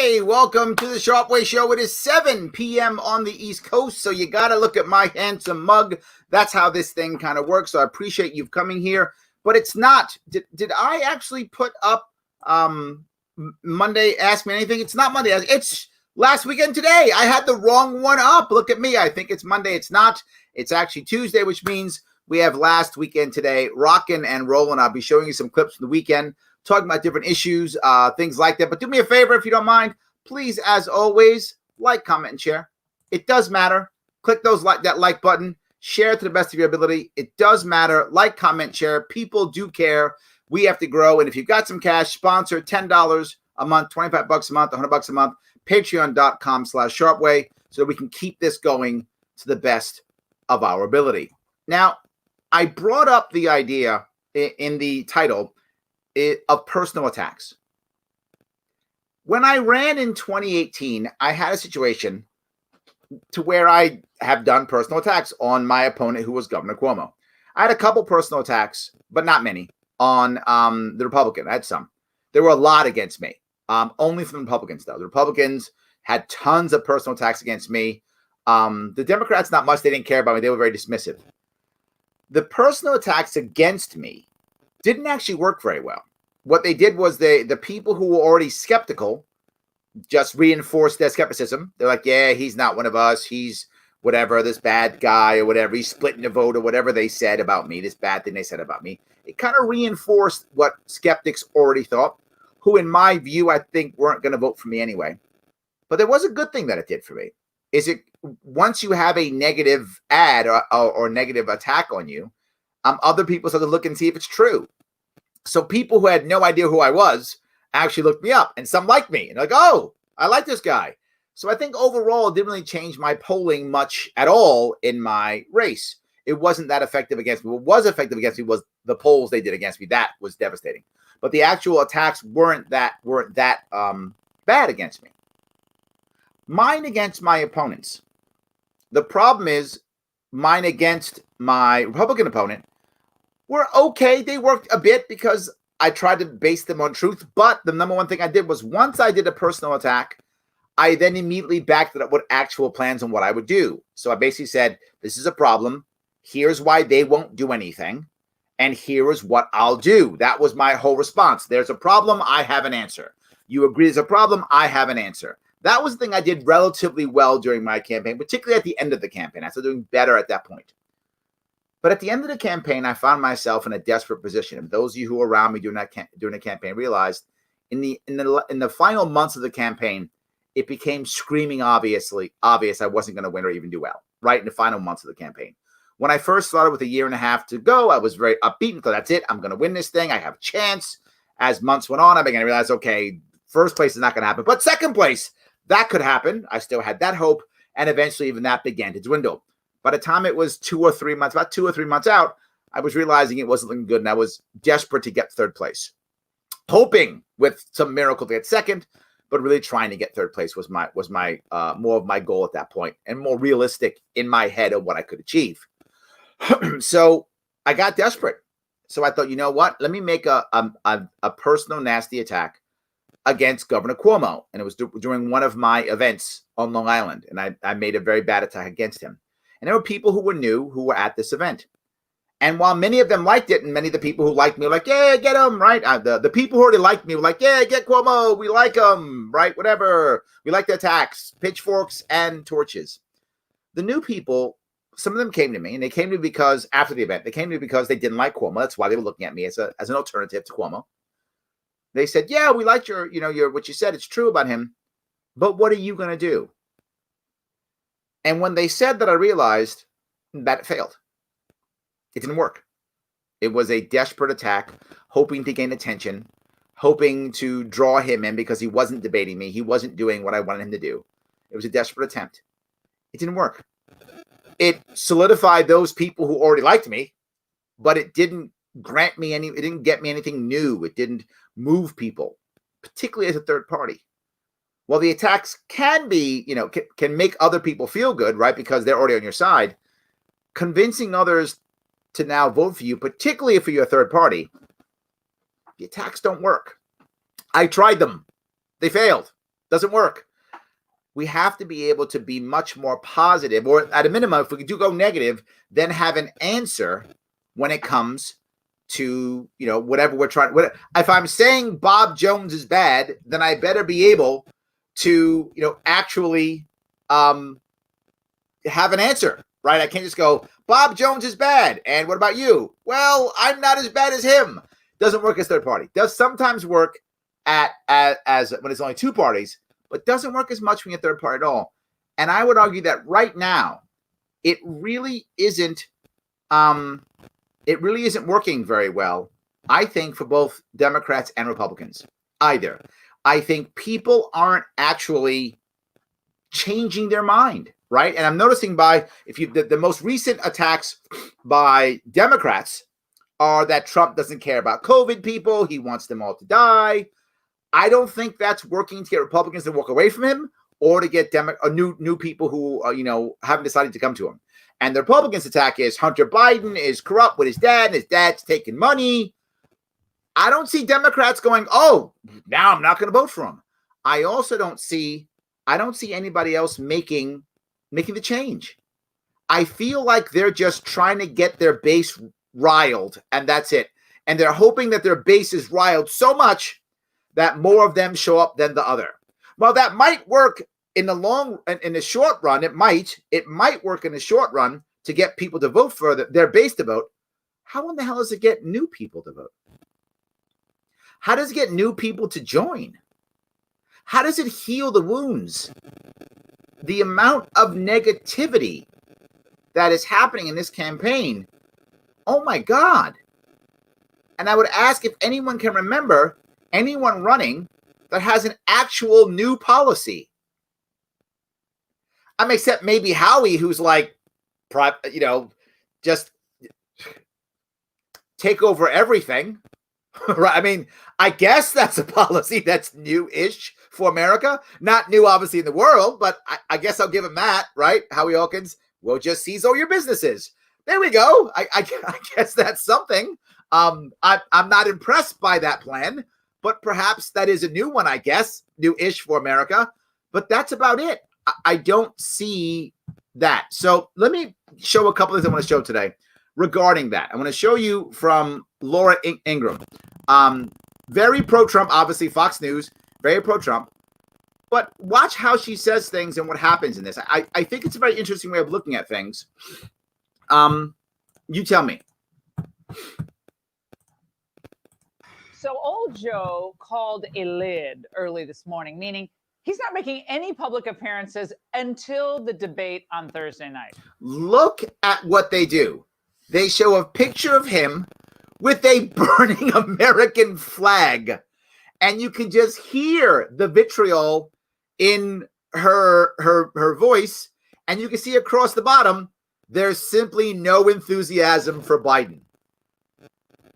Hey, welcome to the Sharpe Way Show. It is 7 p.m. on the East Coast, so you got to look at my handsome mug. That's how this thing kind of works, so I appreciate you coming here. But it's not. Did I actually put up Monday, Ask Me Anything? It's not Monday. It's last weekend today. I had the wrong one up. Look at me. I think it's Monday. It's not. It's actually Tuesday, which means we have last weekend today, rocking and rolling. I'll be showing you some clips from the weekend, talking about different issues, things like that. But do me a favor, if you don't mind, please, as always, like, comment, and share. It does matter. Click that like button. Share it to the best of your ability. It does matter. Like, comment, share. People do care. We have to grow. And if you've got some cash, sponsor $10 a month, $25 a month, $100 a month, patreon.com/sharpeway, so that we can keep this going to the best of our ability. Now, I brought up the idea in the title of personal attacks. When I ran in 2018, I had a situation to where I have done personal attacks on my opponent, who was Governor Cuomo. I had a couple personal attacks, but not many, on the Republican. I had some. There were a lot against me, only from the Republicans, though. The Republicans had tons of personal attacks against me. The Democrats, not much. They didn't care about me. They were very dismissive. The personal attacks against me didn't actually work very well. What they did was the people who were already skeptical just reinforced their skepticism. They're like, yeah, he's not one of us. He's whatever, this bad guy or whatever. He's splitting the vote or whatever they said about me, this bad thing they said about me. It kind of reinforced what skeptics already thought, who in my view, I think weren't going to vote for me anyway. But there was a good thing that it did for me. Is it once you have a negative ad or negative attack on you, other people start to look and see if it's true. So people who had no idea who I was actually looked me up, and some liked me. And like, oh, I like this guy. So I think overall, it didn't really change my polling much at all in my race. It wasn't that effective against me. What was effective against me was the polls they did against me. That was devastating. But the actual attacks weren't that bad against me. Mine against my opponents. The problem is mine against my Republican opponent were okay. They worked a bit because I tried to base them on truth. But the number one thing I did was once I did a personal attack, I then immediately backed it up with actual plans on what I would do. So I basically said, this is a problem. Here's why they won't do anything. And here is what I'll do. That was my whole response. There's a problem. I have an answer. You agree there's a problem. I have an answer. That was the thing I did relatively well during my campaign, particularly at the end of the campaign. I started doing better at that point. But at the end of the campaign, I found myself in a desperate position. And those of you who were around me during the campaign realized in the final months of the campaign, it became screaming obvious I wasn't going to win or even do well, right in the final months of the campaign. When I first started with a year and a half to go, I was very upbeat and thought, that's it. I'm going to win this thing. I have a chance. As months went on, I began to realize, okay, first place is not going to happen. But second place, that could happen. I still had that hope. And eventually even that began to dwindle. By the time it was about 2 or 3 months out, I was realizing it wasn't looking good, and I was desperate to get third place, hoping with some miracle to get second, but really trying to get third place was my more of my goal at that point, and more realistic in my head of what I could achieve. So I got desperate. So I thought, you know what? Let me make a personal nasty attack against Governor Cuomo, and it was during one of my events on Long Island, and I made a very bad attack against him. And there were people who were new who were at this event. And while many of them liked it, and many of the people who liked me were like, yeah, get him, right? The people who already liked me were like, yeah, get Cuomo. We like him, right? Whatever. We like the attacks, pitchforks and torches. The new people, some of them came to me, and they came to me because after the event, they came to me because they didn't like Cuomo. That's why they were looking at me as an alternative to Cuomo. They said, yeah, we liked your what you said. It's true about him. But what are you going to do? And when they said that, I realized that it failed. It didn't work. It was a desperate attack, hoping to gain attention, hoping to draw him in because he wasn't debating me. He wasn't doing what I wanted him to do. It was a desperate attempt. It didn't work. It solidified those people who already liked me, but it didn't it didn't get me anything new. It didn't move people, particularly as a third party. Well, the attacks can be, can make other people feel good, right? Because they're already on your side. Convincing others to now vote for you, particularly if you're a third party, the attacks don't work. I tried them. They failed. Doesn't work. We have to be able to be much more positive, or at a minimum, if we do go negative, then have an answer when it comes to, whatever we're trying. If I'm saying Bob Jones is bad, then I better be able to, actually have an answer, right? I can't just go, Bob Jones is bad. And what about you? Well, I'm not as bad as him. Doesn't work as third party. Does sometimes work as when it's only two parties, but doesn't work as much when you're third party at all. And I would argue that right now, it really isn't working very well, I think, for both Democrats and Republicans either. I think people aren't actually changing their mind, right? And I'm noticing the most recent attacks by Democrats are that Trump doesn't care about COVID people. He wants them all to die. I don't think that's working to get Republicans to walk away from him or to get new people who, haven't decided to come to him. And the Republicans' attack is Hunter Biden is corrupt with his dad, and his dad's taking money. I don't see Democrats going, oh, now I'm not going to vote for him. I also don't see anybody else making the change. I feel like they're just trying to get their base riled, and that's it. And they're hoping that their base is riled so much that more of them show up than the other. Well, that might work in the short run. It might work in the short run to get people to vote for their base to vote. How in the hell does it get new people to vote? How does it get new people to join? How does it heal the wounds? The amount of negativity that is happening in this campaign, oh my God. And I would ask if anyone can remember anyone running that has an actual new policy. Except maybe Howie, who's like, just take over everything. Right? I mean, I guess that's a policy that's new-ish for America. Not new, obviously, in the world, but I guess I'll give him that, right? Howie Hawkins will just seize all your businesses. There we go. I guess that's something. I'm not impressed by that plan, but perhaps that is a new one, I guess, new-ish for America. But that's about it. I don't see that. So let me show a couple of things I want to show today regarding that. I want to show you from Laura Ingraham. Very pro-Trump, obviously, Fox News, very pro-Trump. But watch how she says things and what happens in this. I think it's a very interesting way of looking at things. You tell me. So old Joe called a lid early this morning, meaning he's not making any public appearances until the debate on Thursday night. Look at what they do. They show a picture of him with a burning American flag. And you can just hear the vitriol in her voice. And you can see across the bottom, there's simply no enthusiasm for Biden.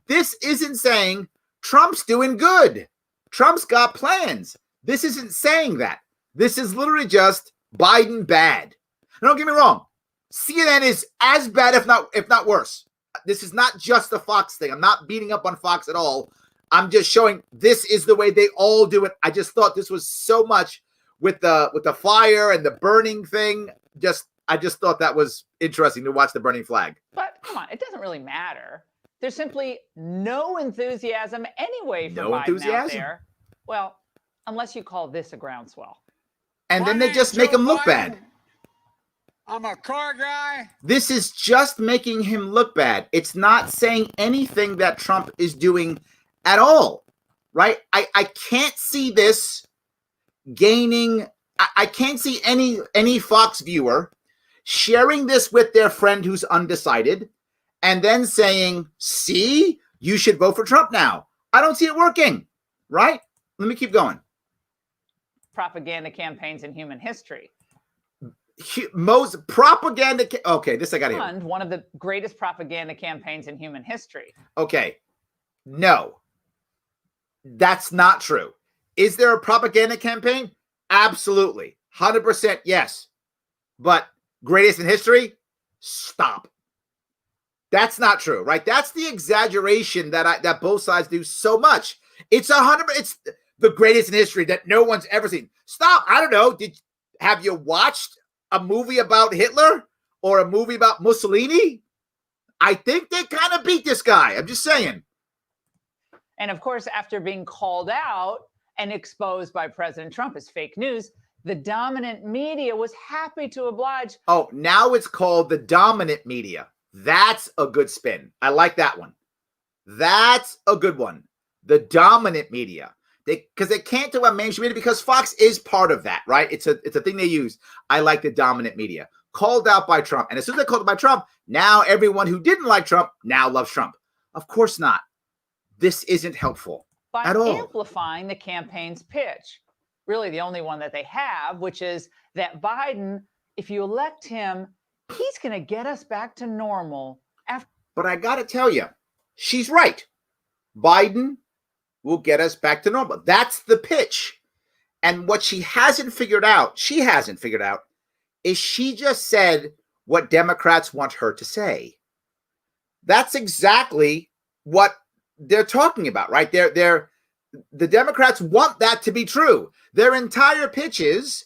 This isn't saying Trump's doing good. Trump's got plans. This isn't saying that. This is literally just Biden bad. Now, don't get me wrong. CNN is as bad, if not worse. This is not just a Fox thing. I'm not beating up on Fox at all. I'm just showing this is the way they all do it. I just thought this was so much with the fire and the burning thing. I just thought that was interesting to watch the burning flag. But come on, it doesn't really matter. There's simply no enthusiasm anyway for Biden out there. Well, unless you call this a groundswell. And then they just make him look bad. I'm a car guy. This is just making him look bad. It's not saying anything that Trump is doing at all, right? I can't see this gaining. I can't see any Fox viewer sharing this with their friend who's undecided and then saying, see, you should vote for Trump now. I don't see it working, right? Let me keep going. Propaganda campaigns in human history. Most propaganda. Okay, this I got to hear. One of the greatest propaganda campaigns in human history. Okay, no, that's not true. Is there a propaganda campaign? Absolutely, 100% yes. But greatest in history? Stop. That's not true, right? That's the exaggeration that both sides do so much. It's 100%. It's the greatest in history that no one's ever seen. Stop. I don't know. Have you watched a movie about Hitler or a movie about Mussolini? I think they kind of beat this guy. I'm just saying. And of course, after being called out and exposed by President Trump as fake news, the dominant media was happy to oblige. Oh, now it's called the dominant media. That's a good spin. I like that one. That's a good one. The dominant media. Because they can't do a mainstream media because Fox is part of that, right? It's a thing they use. I like the dominant media. Called out by Trump. And as soon as they called it by Trump, now everyone who didn't like Trump now loves Trump. Of course not. This isn't helpful at all. By amplifying the campaign's pitch. Really the only one that they have, which is that Biden, if you elect him, he's going to get us back to normal. But I got to tell you, she's right. Biden will get us back to normal. That's the pitch. And what she hasn't figured out, is she just said what Democrats want her to say. That's exactly what they're talking about, right? The Democrats want that to be true. Their entire pitch is,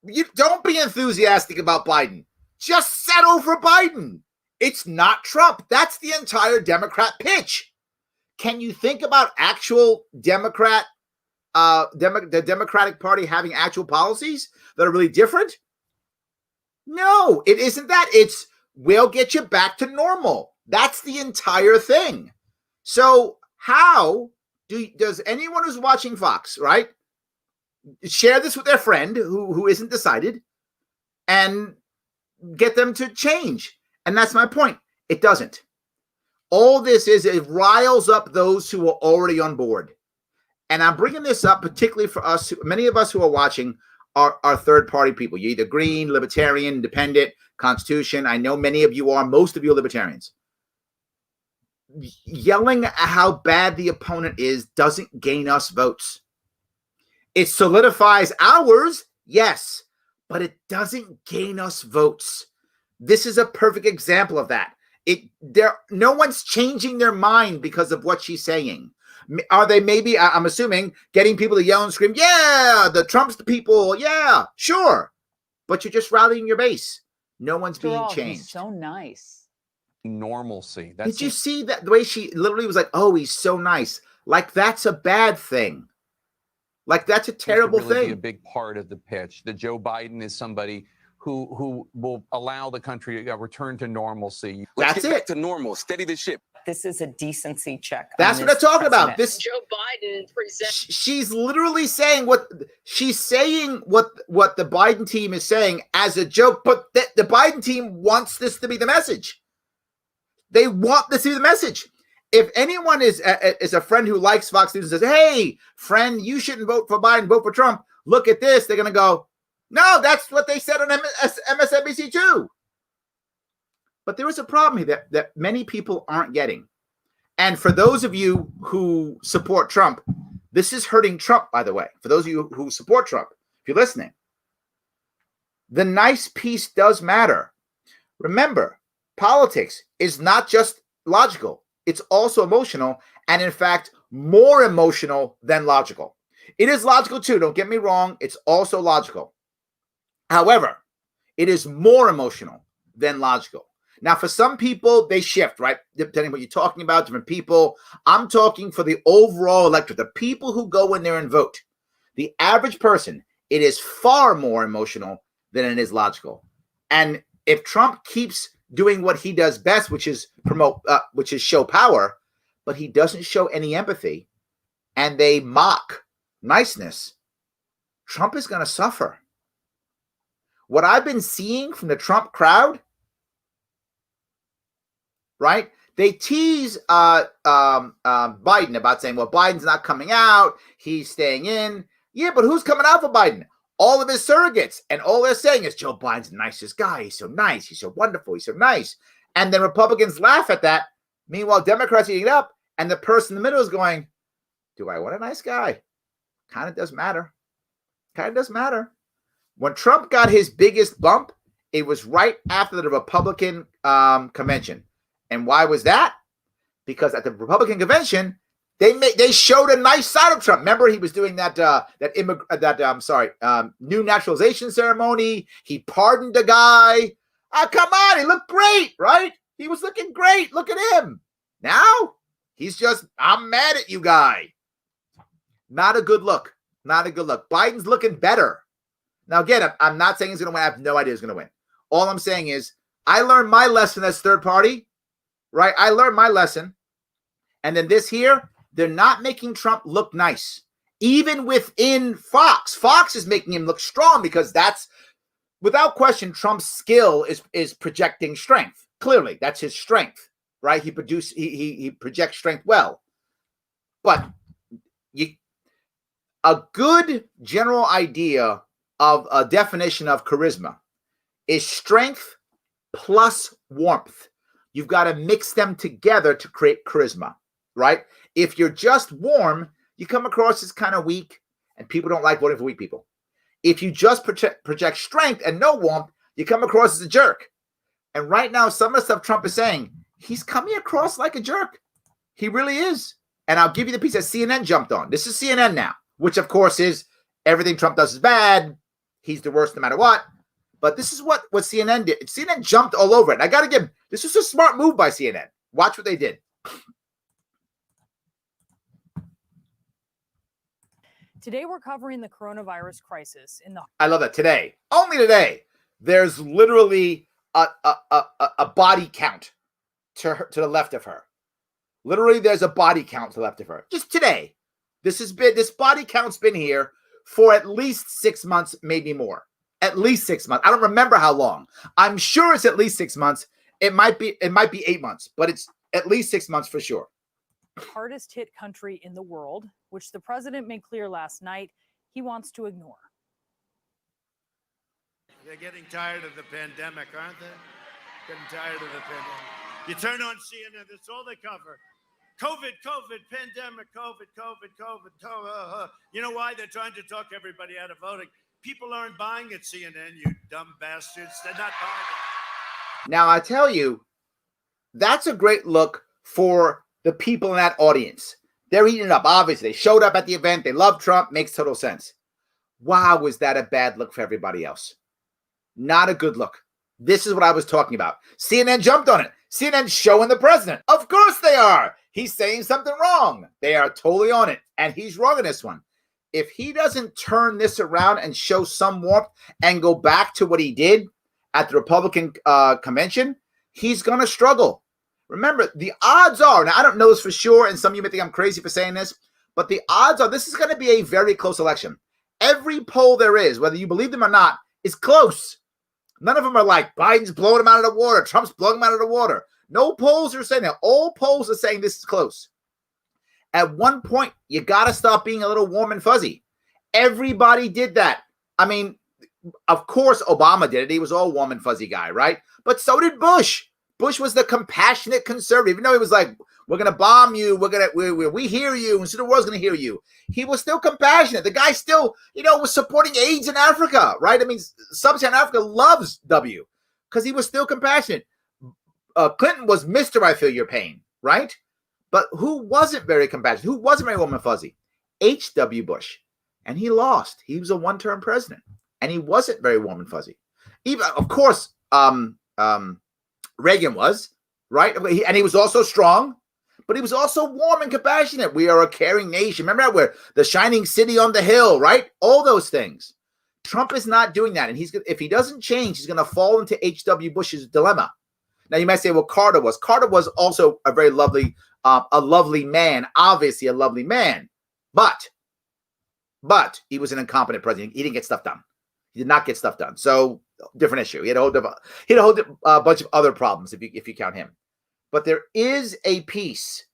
you don't be enthusiastic about Biden. Just settle for Biden. It's not Trump. That's the entire Democrat pitch. Can you think about actual the Democratic Party having actual policies that are really different? No, it isn't that. It's, we'll get you back to normal. That's the entire thing. So how does anyone who's watching Fox, right, share this with their friend who isn't decided and get them to change? And that's my point. It doesn't. All this is, it riles up those who are already on board. And I'm bringing this up particularly for us. Many of us who are watching are third-party people. You're either Green, Libertarian, Independent, Constitution. I know many of you are. Most of you are Libertarians. Yelling at how bad the opponent is doesn't gain us votes. It solidifies ours, yes, but it doesn't gain us votes. This is a perfect example of that. No one's changing their mind because of what she's saying. Are they maybe, I'm assuming, getting people to yell and scream, yeah, the Trump's the people, yeah, sure. But you're just rallying your base. No one's being changed. He's so nice. Normalcy. Did you see that the way she literally was like, oh, he's so nice? Like that's a bad thing. Like that's a terrible thing. Be a big part of the pitch that Joe Biden is somebody who will allow the country to return to normalcy. Let's get back to normal. Steady the ship. This is a decency check. That's what I'm talking about. This Joe Biden presents. She's literally saying what she's saying. What the Biden team is saying as a joke, but the Biden team wants this to be the message. They want this to be the message. If anyone is a friend who likes Fox News and says, "Hey, friend, you shouldn't vote for Biden, vote for Trump," look at this. They're gonna go, "No, that's what they said on MSNBC too." But there is a problem here that many people aren't getting. And for those of you who support Trump, this is hurting Trump, by the way. For those of you who support Trump, if you're listening, the nice piece does matter. Remember, politics is not just logical. It's also emotional, and in fact, more emotional than logical. It is logical too, don't get me wrong. It's also logical. However, it is more emotional than logical. Now, for some people, they shift, right? Depending on what you're talking about, different people. I'm talking for the overall electorate, the people who go in there and vote. The average person, it is far more emotional than it is logical. And if Trump keeps doing what he does best, which is which is show power, but he doesn't show any empathy, and they mock niceness, Trump is going to suffer. What I've been seeing from the Trump crowd, right? They tease Biden about saying, well, Biden's not coming out, he's staying in. Yeah, but who's coming out for Biden? All of his surrogates. And all they're saying is, Joe Biden's the nicest guy. He's so nice. He's so wonderful. He's so nice. And then Republicans laugh at that. Meanwhile, Democrats are eating it up. And the person in the middle is going, do I want a nice guy? Kind of does matter. Kind of does matter. When Trump got his biggest bump, it was right after the Republican convention. And why was that? Because at the Republican convention, They showed a nice side of Trump. Remember, he was doing that new naturalization ceremony. He pardoned a guy. Come on, he looked great, right? He was looking great. Look at him. Now he's just, I'm mad at you guy. Not a good look. Not a good look. Biden's looking better. Now, again, I'm not saying he's going to win. I have no idea he's going to win. All I'm saying is I learned my lesson as third party, right? I learned my lesson. And then this here, they're not making Trump look nice. Even within Fox. Fox is making him look strong because that's, without question, Trump's skill is projecting strength. Clearly, that's his strength, right? He projects strength well. But a good general idea of a definition of charisma is strength plus warmth. You've got to mix them together to create charisma, right? If you're just warm, you come across as kind of weak, and people don't like voting for weak people. If you just project strength and no warmth, you come across as a jerk. And right now, some of the stuff Trump is saying, he's coming across like a jerk. He really is. And I'll give you the piece that CNN jumped on. This is CNN now, which of course is everything Trump does is bad. He's the worst no matter what. But this is what CNN did. CNN jumped all over it. And I got to give, this was a smart move by CNN. Watch what they did. Today, we're covering the coronavirus crisis in the. I love that. Today, only today, there's literally a body count to the left of her. Literally, there's a body count to the left of her. Just today. This body count's been here for at least 6 months, maybe more. At least 6 months. I don't remember how long. I'm sure it's at least 6 months. It might be 8 months, but it's at least 6 months for sure. Hardest hit country in the world, which the president made clear last night he wants to ignore. They're getting tired of the pandemic, aren't they? Getting tired of the pandemic. You turn on CNN, that's all they cover. COVID, pandemic, COVID. You know why? They're trying to talk everybody out of voting. People aren't buying at CNN, you dumb bastards. They're not buying it. Now, I tell you, that's a great look for the people in that audience. They're eating it up. Obviously, they showed up at the event. They love Trump. Makes total sense. Wow, was that a bad look for everybody else? Not a good look. This is what I was talking about. CNN jumped on it. CNN showing the president. Of course they are. He's saying something wrong. They are totally on it. And he's wrong in this one. If he doesn't turn this around and show some warmth and go back to what he did at the Republican convention, he's going to struggle. Remember, the odds are, now I don't know this for sure, and some of you may think I'm crazy for saying this, but the odds are this is going to be a very close election. Every poll there is, whether you believe them or not, is close. None of them are like Biden's blowing him out of the water, Trump's blowing him out of the water. No polls are saying that. All polls are saying this is close. At one point, you got to stop being a little warm and fuzzy. Everybody did that. I mean, of course, Obama did it. He was all warm and fuzzy guy, right? But so did Bush. Bush was the compassionate conservative. Even though he was like, we're going to bomb you. We hear you. And so the world's going to hear you. He was still compassionate. The guy still, was supporting AIDS in Africa, right? I mean, Sub-Saharan Africa loves W because he was still compassionate. Clinton was Mr. I Feel Your Pain, right? But who wasn't very compassionate? Who wasn't very warm and fuzzy? H.W. Bush. And he lost. He was a one-term president. And he wasn't very warm and fuzzy. Even, of course, Reagan was, right? And he was also strong, but he was also warm and compassionate. We are a caring nation. Remember that? We're the shining city on the hill, right? All those things. Trump is not doing that. And if he doesn't change, he's going to fall into H.W. Bush's dilemma. Now, you might say, well, Carter was also a very lovely man, obviously a lovely man, but he was an incompetent president. He didn't get stuff done. He did not get stuff done. So different issue. He had a whole bunch of other problems if you count him. But there is a piece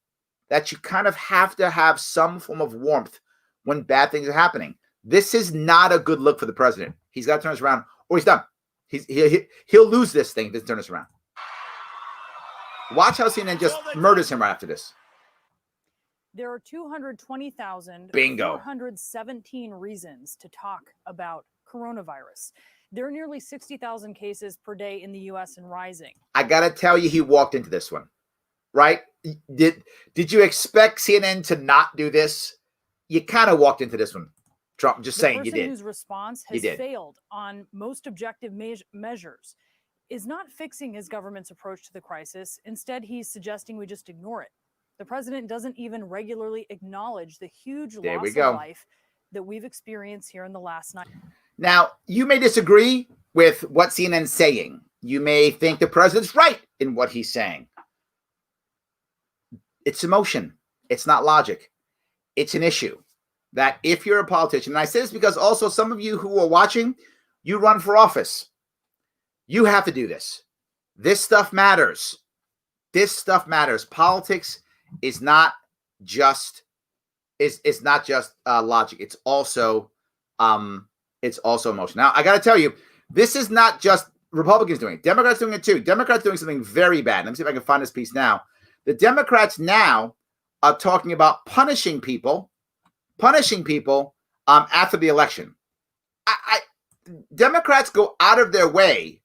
that you kind of have to have some form of warmth when bad things are happening. This is not a good look for the president. He's got to turn this around, or he's done. He'll lose this thing if he doesn't turn this around. Watch how CNN just murders him right after this. There are 220,417 reasons to talk about coronavirus. There are nearly 60,000 cases per day in the U.S. and rising. I got to tell you, he walked into this one, right? did you expect CNN to not do this? You kind of walked into this one, Trump. I'm just saying, you The person did. whose response You has did. failed on most objective measures is not fixing his government's approach to the crisis. Instead, he's suggesting we just ignore it. The president doesn't even regularly acknowledge the huge There we loss go. of life that we've experienced here in the last night. Now, you may disagree with what CNN's saying. You may think the president's right in what he's saying. It's emotion. It's not logic. It's an issue that if you're a politician, and I say this because also some of you who are watching, you run for office. You have to do this. This stuff matters. This stuff matters. Politics is not just logic. It's also emotion. Now, I got to tell you, this is not just Republicans doing it. Democrats doing it too. Democrats doing something very bad. Let me see if I can find this piece now. The Democrats now are talking about punishing people after the election. Democrats go out of their way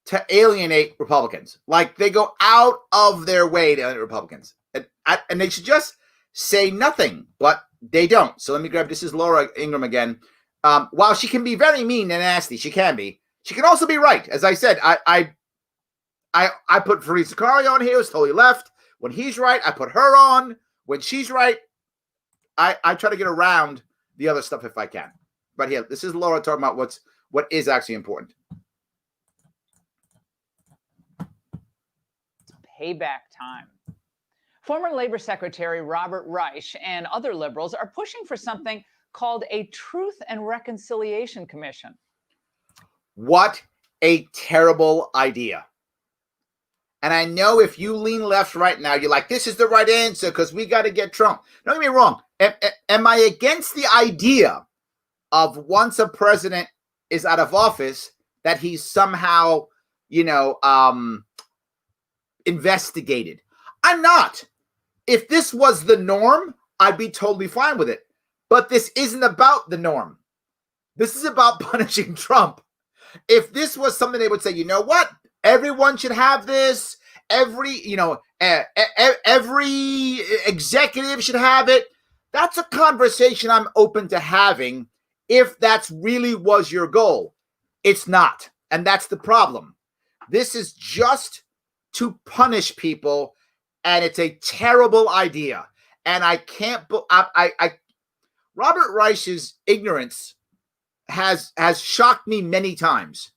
to alienate Republicans. Like they go out of their way to alienate Republicans. And they should just say nothing, but they don't. So let me grab, this is Laura Ingraham again. While she can be very mean and nasty, she can also be right. As I said, I put Fareed Zakaria on here, who's totally left. When he's right, I put her on. When she's right, I try to get around the other stuff if I can. But here, this is Laura talking about what is actually important. Payback time. Former Labor Secretary Robert Reich and other liberals are pushing for something called a Truth and Reconciliation Commission. What a terrible idea. And I know if you lean left right now, you're like, this is the right answer because we got to get Trump. Don't get me wrong. Am I against the idea of once a president is out of office that he's somehow, investigated? I'm not. If this was the norm, I'd be totally fine with it. But this isn't about the norm. This is about punishing Trump. If this was something they would say, you know what? Everyone should have this. Every executive should have it. That's a conversation I'm open to having if that's really was your goal. It's not. And that's the problem. This is just to punish people. And it's a terrible idea. And I can't, Robert Reich's ignorance has shocked me many times.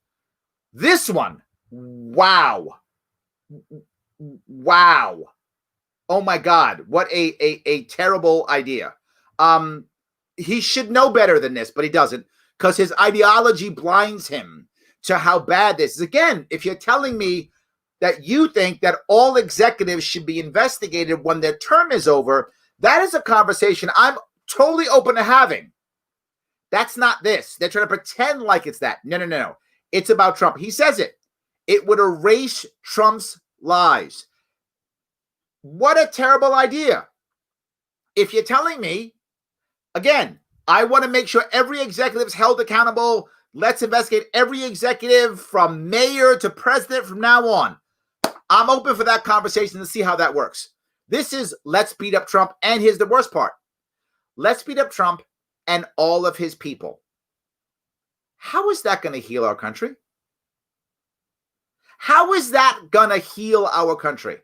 This one, wow. Oh my God, what a terrible idea. He should know better than this, but he doesn't, because his ideology blinds him to how bad this is. Again, if you're telling me that you think that all executives should be investigated when their term is over, that is a conversation I'm totally open to having. That's not this. They're trying to pretend like it's that. No. It's about Trump. He says it. It would erase Trump's lies. What a terrible idea. If you're telling me, again, I want to make sure every executive is held accountable. Let's investigate every executive from mayor to president from now on. I'm open for that conversation to see how that works. This is let's beat up Trump. And here's the worst part. Let's beat up Trump and all of his people. How is that going to heal our country? How is that going to heal our country?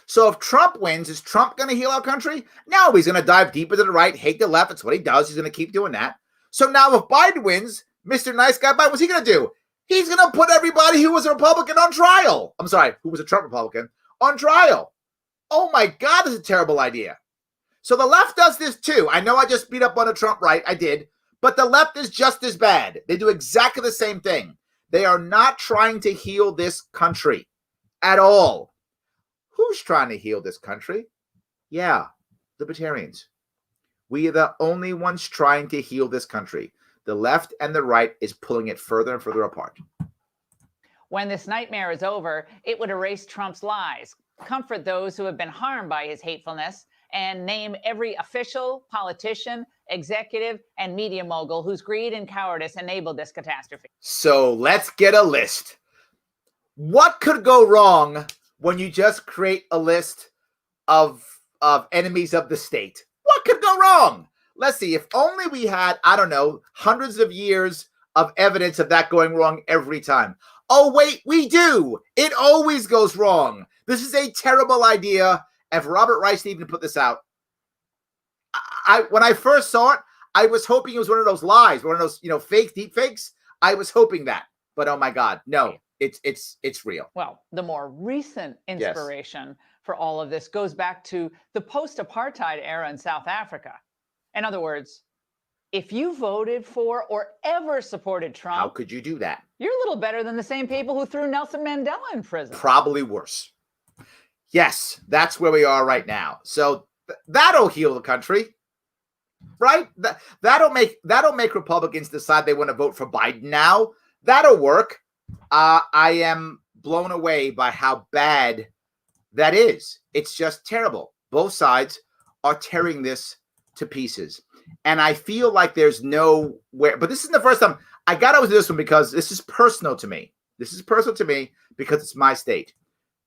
So if Trump wins, is Trump going to heal our country? No, he's going to dive deeper to the right, hate the left. That's what he does. He's going to keep doing that. So now if Biden wins, Mr. Nice Guy Biden, what's he going to do? He's going to put everybody who was a Republican on trial. I'm sorry, who was a Trump Republican on trial. Oh my God, this is a terrible idea. So the left does this too. I know I just beat up on the Trump right. I did. But the left is just as bad. They do exactly the same thing. They are not trying to heal this country at all. Who's trying to heal this country? Yeah, libertarians. We are the only ones trying to heal this country. The left and the right is pulling it further and further apart. When this nightmare is over, it would erase Trump's lies, comfort those who have been harmed by his hatefulness, and name every official, politician, executive, and media mogul whose greed and cowardice enabled this catastrophe. So let's get a list. What could go wrong when you just create a list of enemies of the state? What could go wrong? Let's see. If only we had, I don't know, hundreds of years of evidence of that going wrong every time. Oh, wait, we do. It always goes wrong. This is a terrible idea. And for Robert Rice to even put this out, when I first saw it, I was hoping it was one of those lies, one of those, fake deep fakes. I was hoping that, but oh my God, no, it's real. Well, the more recent inspiration for all of this goes back to the post-apartheid era in South Africa. In other words, if you voted for or ever supported Trump, how could you do that? You're a little better than the same people who threw Nelson Mandela in prison. Probably worse. Yes, that's where we are right now. So that'll heal the country, right? That'll make Republicans decide they want to vote for Biden now. That'll work. I am blown away by how bad that is. It's just terrible. Both sides are tearing this to pieces. And I feel like there's nowhere, but this is the first time I got to do this one because this is personal to me. This is personal to me because it's my state.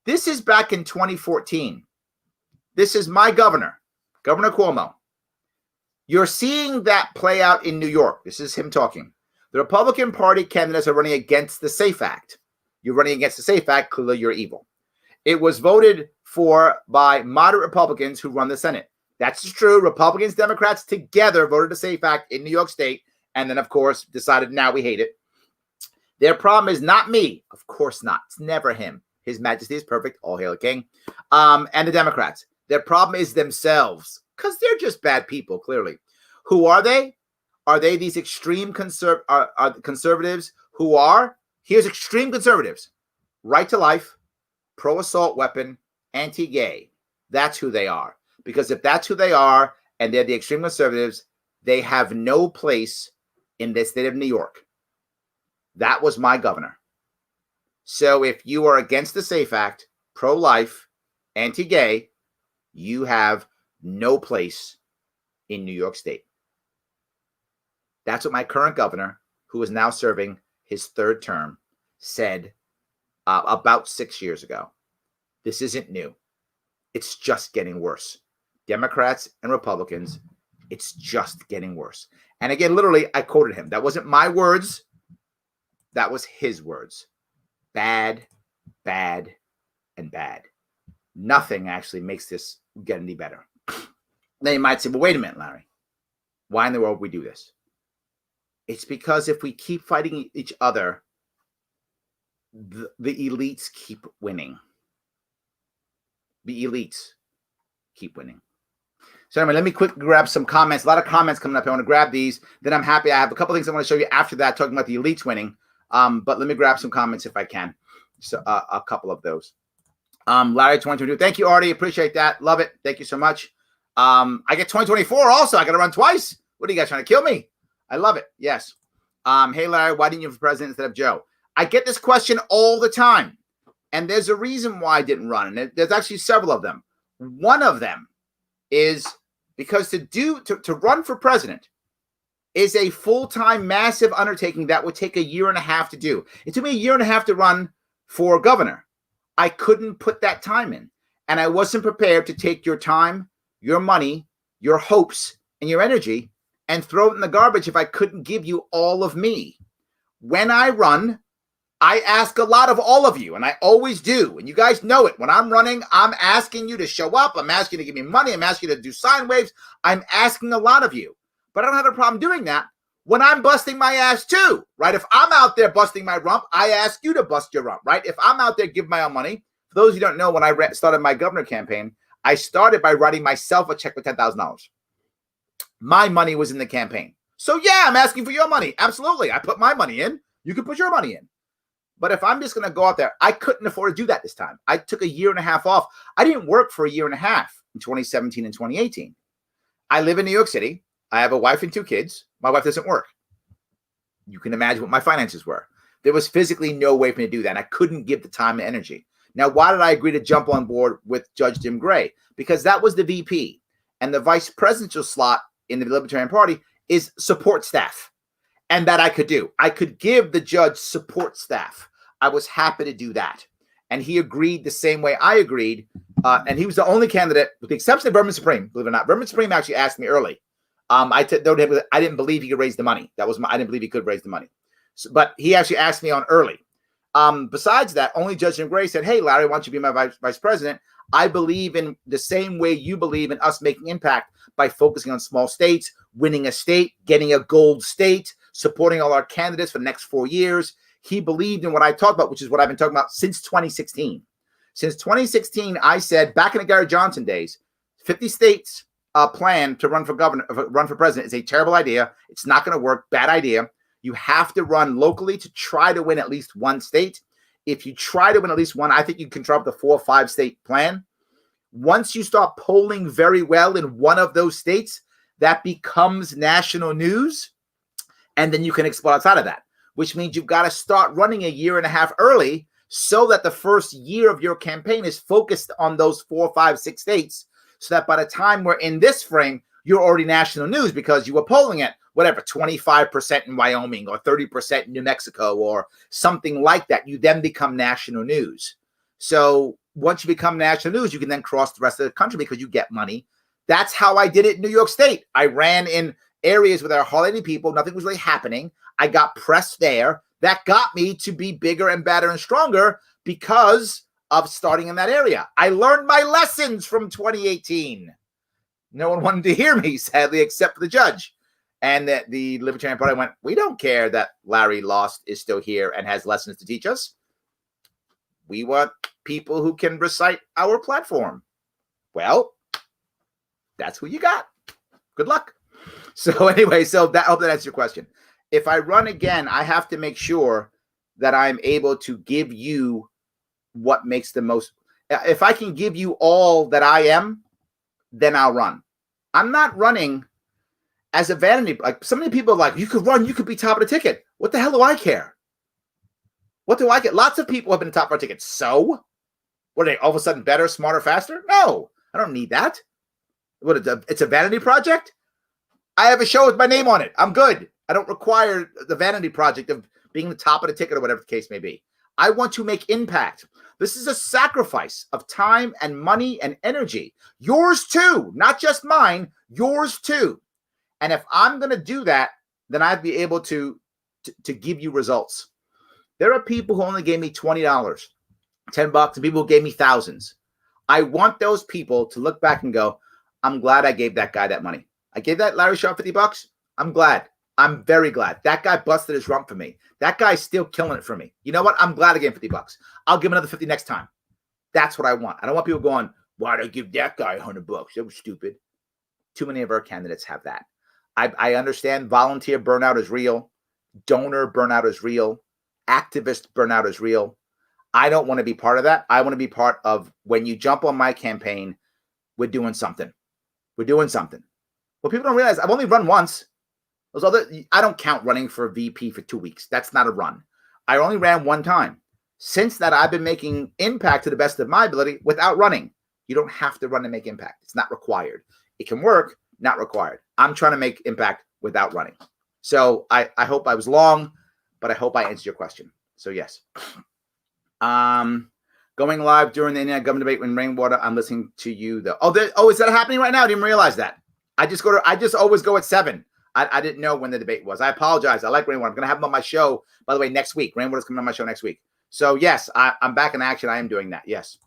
This is back in 2014. This is my governor, Governor Cuomo. You're seeing that play out in New York. This is him talking. The Republican Party candidates are running against the SAFE Act. You're running against the SAFE Act, clearly you're evil. It was voted for by moderate Republicans who run the Senate. That's true. Republicans, Democrats together voted the SAFE Act in New York State, and then, of course, decided now we hate it. Their problem is not me. Of course not. It's never him. His Majesty is perfect. All hail the king. And the Democrats. Their problem is themselves because they're just bad people, clearly. Who are they? Are they these extreme conservatives who are? Here's extreme conservatives. Right to life, pro-assault weapon, anti-gay. That's who they are. Because if that's who they are and they're the extreme conservatives, they have no place in the state of New York. That was my governor. So if you are against the SAFE Act, pro-life, anti-gay, you have no place in New York State. That's what my current governor, who is now serving his third term, said about 6 years ago. This isn't new. It's just getting worse. Democrats and Republicans, it's just getting worse. And again, literally, I quoted him. That wasn't my words. That was his words. Bad, bad, and bad. Nothing actually makes this get any better. Now you might say, well, wait a minute, Larry. Why in the world would we do this? It's because if we keep fighting each other, the elites keep winning. The elites keep winning. So anyway, let me quickly grab some comments. A lot of comments coming up. I want to grab these. Then I'm happy. I have a couple things I want to show you after that, talking about the elites winning. But let me grab some comments if I can. So a couple of those. Larry 2022. Thank you, Artie. Appreciate that. Love it. Thank you so much. I get 2024 also. I got to run twice. What are you guys trying to kill me? I love it. Yes. Hey, Larry, why didn't you run for president instead of Joe? I get this question all the time. And there's a reason why I didn't run. And there's actually several of them. One of them is because to run for president is a full-time, massive undertaking that would take 1.5 years to do. It took me 1.5 years to run for governor. I couldn't put that time in. And I wasn't prepared to take your time, your money, your hopes, and your energy and throw it in the garbage if I couldn't give you all of me. When I run, I ask a lot of all of you, and I always do. And you guys know it. When I'm running, I'm asking you to show up. I'm asking you to give me money. I'm asking you to do sine waves. I'm asking a lot of you. But I don't have a problem doing that when I'm busting my ass too, right? If I'm out there busting my rump, I ask you to bust your rump, right? If I'm out there giving my own money, for those who don't know, when I started my governor campaign, I started by writing myself a check for $10,000. My money was in the campaign. So yeah, I'm asking for your money. Absolutely. I put my money in. You can put your money in. But if I'm just going to go out there, I couldn't afford to do that this time. I took 1.5 years off. I didn't work for 1.5 years in 2017 and 2018. I live in New York City. I have a wife and 2 kids. My wife doesn't work. You can imagine what my finances were. There was physically no way for me to do that. And I couldn't give the time and energy. Now, why did I agree to jump on board with Judge Jim Gray? Because that was the VP. And the vice presidential slot in the Libertarian Party is support staff. And that I could do. I could give the judge support staff. I was happy to do that. and he agreed the same way I agreed. And he was the only candidate, with the exception of Vermin Supreme, believe it or not. Vermin Supreme actually asked me early. I didn't believe he could raise the money. I didn't believe he could raise the money. So, but he actually asked me on early. Besides that, only Judge Jim Gray said, hey, Larry, why don't you be my vice president? I believe in the same way you believe in us making impact by focusing on small states, winning a state, getting a gold state, supporting all our candidates for the next 4 years. He believed in what I talked about, which is what I've been talking about since 2016. Since 2016, I said back in the Gary Johnson days, 50 states plan to run for president is a terrible idea. It's not going to work. Bad idea. You have to run locally to try to win at least one state. If you try to win at least one, I think you can trump the 4 or 5 state plan. Once you start polling very well in one of those states, that becomes national news. And then you can explode outside of that, which means you've got to start running a year and a half early so that the first year of your campaign is focused on those 4, 5, 6 states, so that by the time we're in this frame, you're already national news because you were polling at whatever, 25% in Wyoming or 30% in New Mexico or something like that. You then become national news. So once you become national news, you can then cross the rest of the country because you get money. That's how I did it in New York State. I ran in areas where there are hardly any people. Nothing was really happening. I got press there. That got me to be bigger and better and stronger because of starting in that area. I learned my lessons from 2018. No one wanted to hear me, sadly, except for the judge. And that the Libertarian Party went, we don't care that Larry lost, is still here, and has lessons to teach us. We want people who can recite our platform. Well, that's who you got. Good luck. So anyway, I hope that answers your question. If I run again, I have to make sure that I'm able to give you what makes the most. If I can give you all that I am, then I'll run. I'm not running as a vanity. Like so many people are like, you could run, you could be top of the ticket. What the hell do I care? What do I get? Lots of people have been top of our ticket. So what are they all of a sudden better, smarter, faster? No, I don't need that. What it's a vanity project? I have a show with my name on it. I'm good. I don't require the vanity project of being the top of the ticket or whatever the case may be. I want to make impact. This is a sacrifice of time and money and energy. Yours too, not just mine, yours too. And if I'm going to do that, then I'd be able to give you results. There are people who only gave me $20, $10, and people who gave me thousands. I want those people to look back and go, I'm glad I gave that guy that money. I gave that Larry Sharpe $50. I'm glad. I'm very glad. That guy busted his rump for me. That guy's still killing it for me. You know what? I'm glad I gave him $50. I'll give him another 50 next time. That's what I want. I don't want people going, why'd I give that guy $100? That was stupid. Too many of our candidates have that. I understand volunteer burnout is real. Donor burnout is real. Activist burnout is real. I don't want to be part of that. I want to be part of when you jump on my campaign, we're doing something. We're doing something. Well, people don't realize I've only run once. I don't count running for a VP for 2 weeks. That's not a run. I only ran one time. Since that, I've been making impact to the best of my ability without running. You don't have to run to make impact. It's not required. It can work, not required. I'm trying to make impact without running. So I hope I was long, but I hope I answered your question. So yes. Going live during the Indiana government debate when rainwater. I'm listening to you though. Is that happening right now? I didn't realize that. I just always go at 7. I didn't know when the debate was. I apologize. I like Rainwater. I'm going to have him on my show, by the way, next week. Rainwater's coming on my show next week. So, yes, I'm back in action. I am doing that. Yes.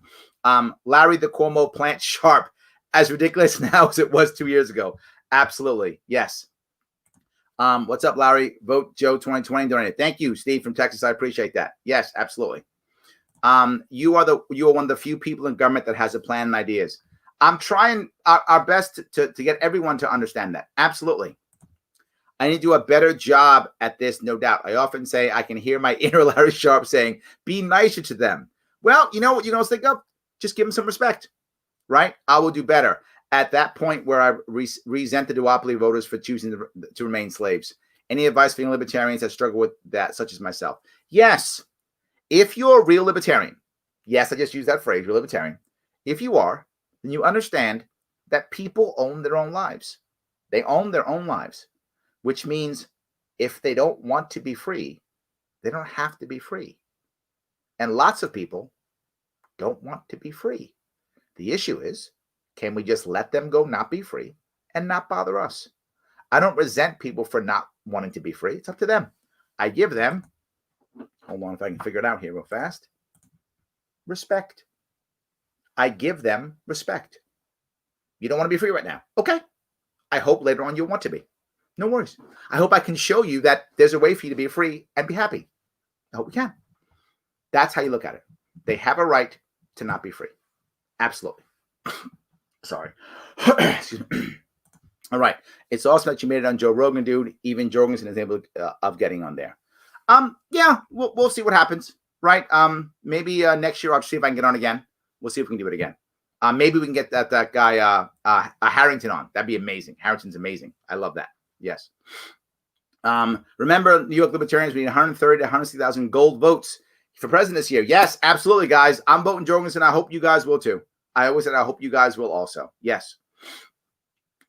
Larry the Cuomo plant Sharpe, as ridiculous now as it was 2 years ago. Absolutely. Yes. What's up, Larry? Vote Joe 2020 donated. Thank you, Steve from Texas. I appreciate that. Yes, absolutely. You are one of the few people in government that has a plan and ideas. I'm trying our best to get everyone to understand that. Absolutely. I need to do a better job at this, no doubt. I often say I can hear my inner Larry Sharpe saying, be nicer to them. Well, you know what you can also think of? Just give them some respect, right? I will do better. At that point where I resent the duopoly voters for choosing to remain slaves. Any advice for young libertarians that struggle with that, such as myself? Yes. If you're a real libertarian, yes, I just used that phrase, real libertarian. If you are, then you understand that people own their own lives. They own their own lives. Which means if they don't want to be free, they don't have to be free. And lots of people don't want to be free. The issue is, can we just let them go not be free and not bother us? I don't resent people for not wanting to be free. It's up to them. I give them, hold on if I can figure it out here real fast, respect. I give them respect. You don't want to be free right now. Okay. I hope later on you'll want to be. No worries. I hope I can show you that there's a way for you to be free and be happy. I hope we can. That's how you look at it. They have a right to not be free. Absolutely. Sorry. Excuse me. All right. It's awesome that you made it on Joe Rogan, dude. Even Jorgensen is able of getting on there. Yeah, we'll see what happens, right? Maybe next year I'll see if I can get on again. We'll see if we can do it again. Maybe we can get that guy Harrington on. That'd be amazing. Harrington's amazing. I love that. Yes. Remember, New York Libertarians, we need 130 to 160,000 gold votes for president this year. Yes, absolutely, guys. I'm voting Jorgensen. I hope you guys will too. I always said I hope you guys will also. Yes.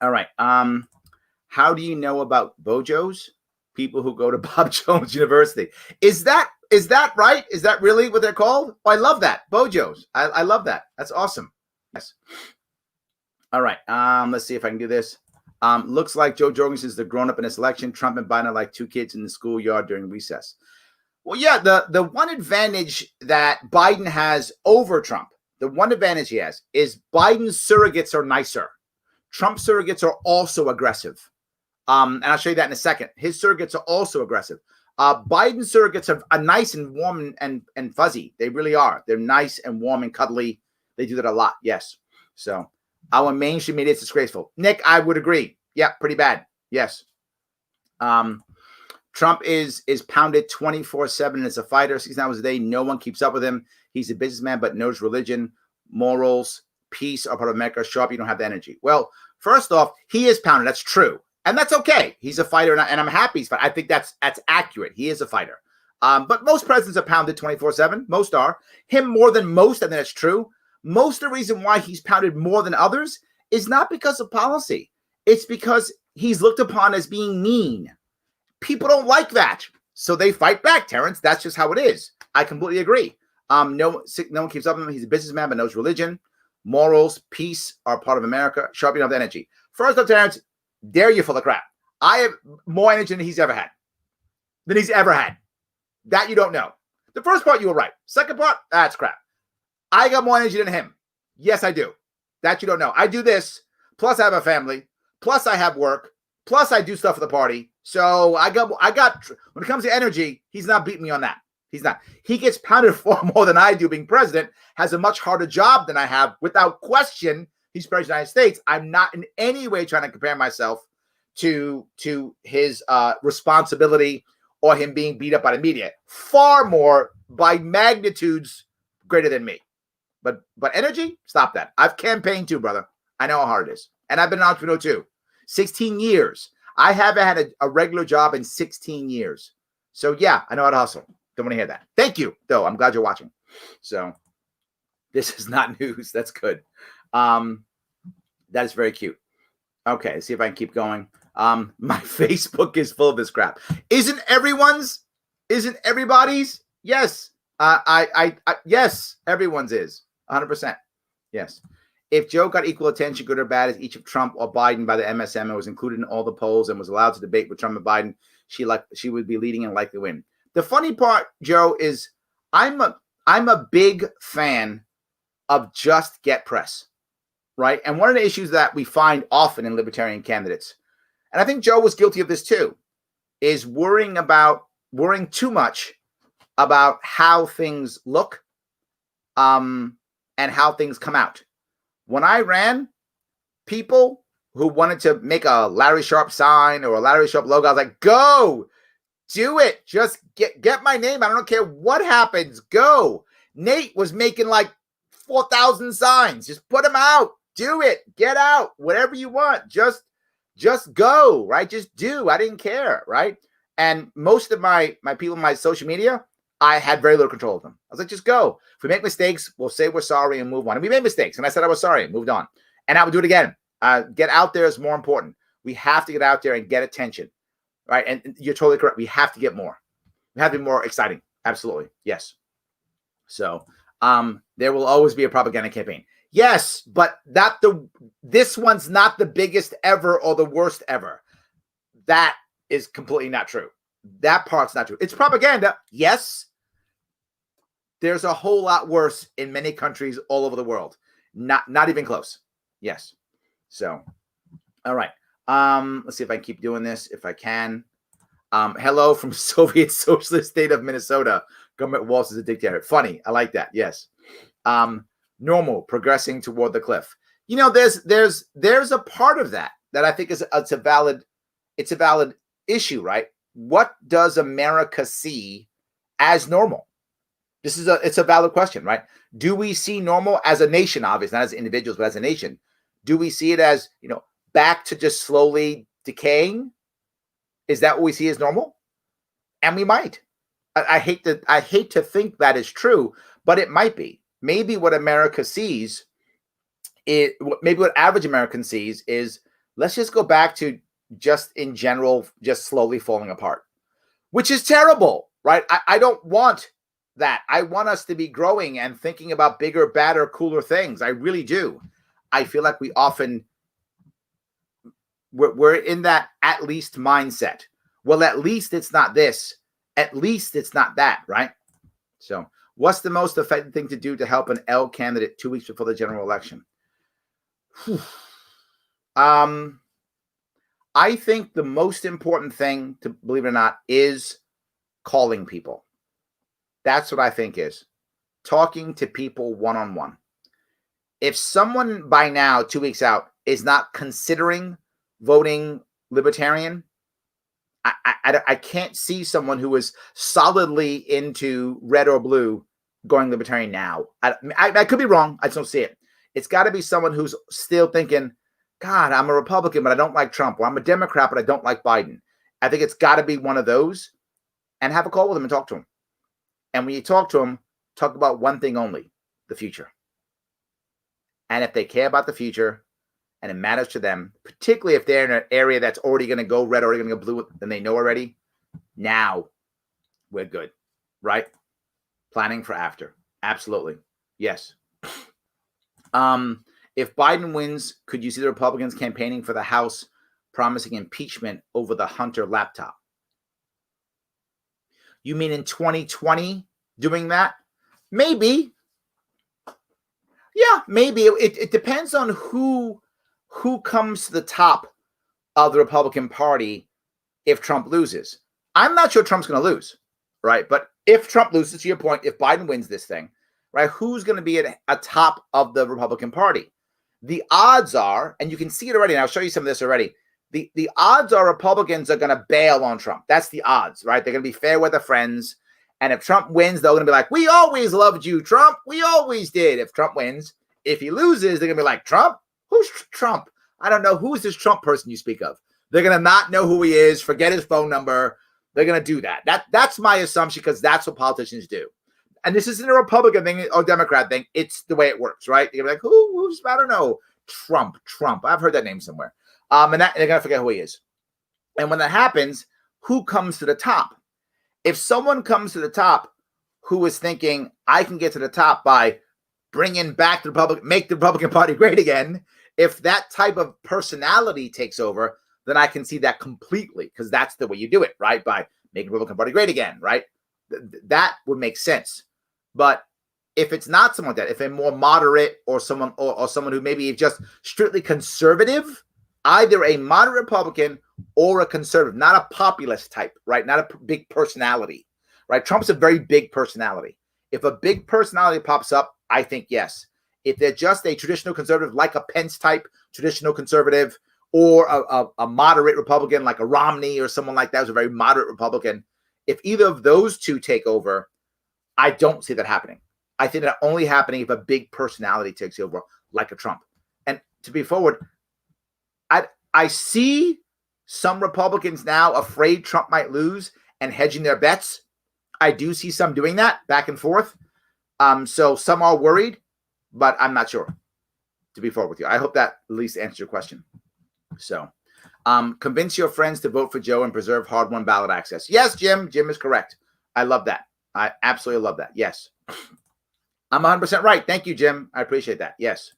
All right. How do you know about Bojos? People who go to Bob Jones University. Is that right? Is that really what they're called? Oh, I love that. Bojos. I love that. That's awesome. Yes. All right. Let's see if I can do this. Looks like Joe Jorgensen is the grown-up in this election. Trump and Biden are like two kids in the schoolyard during recess. Well, yeah, the one advantage that Biden has over Trump, the one advantage he has is Biden's surrogates are nicer. Trump's surrogates are also aggressive. And I'll show you that in a second. His surrogates are also aggressive. Biden's surrogates are nice and warm and fuzzy. They really are. They're nice and warm and cuddly. They do that a lot. Yes. So our mainstream media is disgraceful. Nick, I would agree. Yeah, pretty bad. Yes. Trump is pounded 24/7 as a fighter, 6 hours a day. No one keeps up with him. He's a businessman, but knows religion, morals, peace are part of America. Sharpe, you don't have the energy. Well, first off, he is pounded. That's true. And that's okay. He's a fighter, and I'm happy he's fighting. I think that's accurate. He is a fighter. But most presidents are pounded 24/7. Most are. Him more than most, and that's true. Most of the reason why he's pounded more than others is not because of policy. It's because he's looked upon as being mean. People don't like that, so they fight back, Terrence. That's just how it is. I completely agree. No one keeps up with him. He's a businessman, but knows religion, morals, peace are part of America. Sharpening up the energy. First up, Terrence, dare you full of crap. I have more energy than he's ever had. That you don't know. The first part, you were right. Second part, that's crap. I got more energy than him. Yes, I do. That you don't know. I do this, plus I have a family, plus I have work, plus I do stuff for the party. So I got, when it comes to energy, he's not beating me on that. He's not. He gets pounded far more than I do being president, has a much harder job than I have. Without question, he's president of the United States. I'm not in any way trying to compare myself to his responsibility or him being beat up by the media. Far more by magnitudes greater than me. But energy, stop that. I've campaigned too, brother. I know how hard it is. And I've been an entrepreneur too. 16 years. I haven't had a regular job in 16 years. So yeah, I know how to hustle. Don't want to hear that. Thank you, though. I'm glad you're watching. So this is not news. That's good. That is very cute. Okay, let's see if I can keep going. My Facebook is full of this crap. Isn't everybody's? Yes. Yes, everyone's is. 100%. Yes. If Joe got equal attention, good or bad, as each of Trump or Biden by the MSM and was included in all the polls and was allowed to debate with Trump and Biden, she would be leading and likely win. The funny part, Joe, is I'm a big fan of just get press, right? And one of the issues that we find often in libertarian candidates, and I think Joe was guilty of this too, is worrying too much about how things look, and how things come out. When I ran, people who wanted to make a Larry Sharpe sign or a Larry Sharpe logo, I was like, go, do it. Just get my name. I don't care what happens. Go. Nate was making like 4,000 signs. Just put them out. Do it. Get out. Whatever you want. Just go, right? Just do. I didn't care, right? And most of my people in my social media, I had very little control of them. I was like, just go. If we make mistakes, we'll say we're sorry and move on. And we made mistakes. And I said I was sorry and moved on. And I would do it again. Get out there is more important. We have to get out there and get attention, right? And you're totally correct. We have to get more. We have to be more exciting. Absolutely. Yes. So There will always be a propaganda campaign. Yes, but this one's not the biggest ever or the worst ever. That is completely not true. That part's not true. It's propaganda. Yes. There's a whole lot worse in many countries all over the world. Not even close. Yes. So, all right. Let's see if I can keep doing this. If I can. Hello from Soviet Socialist State of Minnesota. Government Waltz is a dictator. Funny. I like that. Yes. Normal, progressing toward the cliff. You know, there's a part of that I think it's a valid issue, right? What does America see as normal? It's a valid question, right? Do we see normal as a nation, obviously, not as individuals, but as a nation? Do we see it as, back to just slowly decaying? Is that what we see as normal? And we might. I hate to think that is true, but it might be. Maybe what America sees maybe what average American sees is, let's just go back to just in general, just slowly falling apart, which is terrible, right? I don't want that. I want us to be growing and thinking about bigger, badder, cooler things. I really do. I feel like we often, we're in that at least mindset. Well, at least it's not this. At least it's not that, right? So what's the most effective thing to do to help an L candidate 2 weeks before the general election? I think the most important thing, to believe it or not, is calling people. That's what I think is talking to people one-on-one. If someone by now, 2 weeks out, is not considering voting libertarian, I can't see someone who is solidly into red or blue going libertarian now. I could be wrong. I just don't see it. It's got to be someone who's still thinking, God, I'm a Republican, but I don't like Trump. Or I'm a Democrat, but I don't like Biden. I think it's got to be one of those, and have a call with them and talk to them. And when you talk to them, talk about one thing only, the future. And if they care about the future and it matters to them, particularly if they're in an area that's already going to go red, already going to go blue, and they know already, now we're good, right? Planning for after. Absolutely. Yes. If Biden wins, could you see the Republicans campaigning for the House promising impeachment over the Hunter laptop? You mean in 2020 doing that? Maybe. Yeah, maybe. It depends on who comes to the top of the Republican Party if Trump loses. I'm not sure Trump's going to lose, right? But if Trump loses, to your point, if Biden wins this thing, right, who's going to be at a top of the Republican Party? The odds are, and you can see it already, and I'll show you some of this already, the odds are Republicans are going to bail on Trump. That's the odds, right? They're going to be fair weather friends. And if Trump wins, they're going to be like, we always loved you, Trump. We always did. If Trump wins, if he loses, they're going to be like, Trump? Who's Trump? I don't know. Who's this Trump person you speak of? They're going to not know who he is, forget his phone number. They're going to do that. That's my assumption, because that's what politicians do. And this isn't a Republican thing or Democrat thing. It's the way it works, right? You're like, who's, I don't know, Trump. I've heard that name somewhere. And they're going to forget who he is. And when that happens, who comes to the top? If someone comes to the top who is thinking, I can get to the top by bringing back the Republican, make the Republican Party great again, if that type of personality takes over, then I can see that completely, because that's the way you do it, right? By making the Republican Party great again, right? That would make sense. But if it's not someone like that, if a more moderate or someone or someone who maybe is just strictly conservative, either a moderate Republican or a conservative, not a populist type, right? Not a big personality, right? Trump's a very big personality. If a big personality pops up, I think yes. If they're just a traditional conservative, like a Pence type traditional conservative, or a moderate Republican like a Romney or someone like that who's a very moderate Republican, if either of those two take over, I don't see that happening. I think that only happening if a big personality takes over, like a Trump. And to be forward, I see some Republicans now afraid Trump might lose and hedging their bets. I do see some doing that back and forth. So some are worried, but I'm not sure, to be forward with you. I hope that at least answers your question. So convince your friends to vote for Joe and preserve hard-won ballot access. Yes, Jim. Jim is correct. I love that. I absolutely love that. Yes. I'm 100% right. Thank you, Jim. I appreciate that. Yes.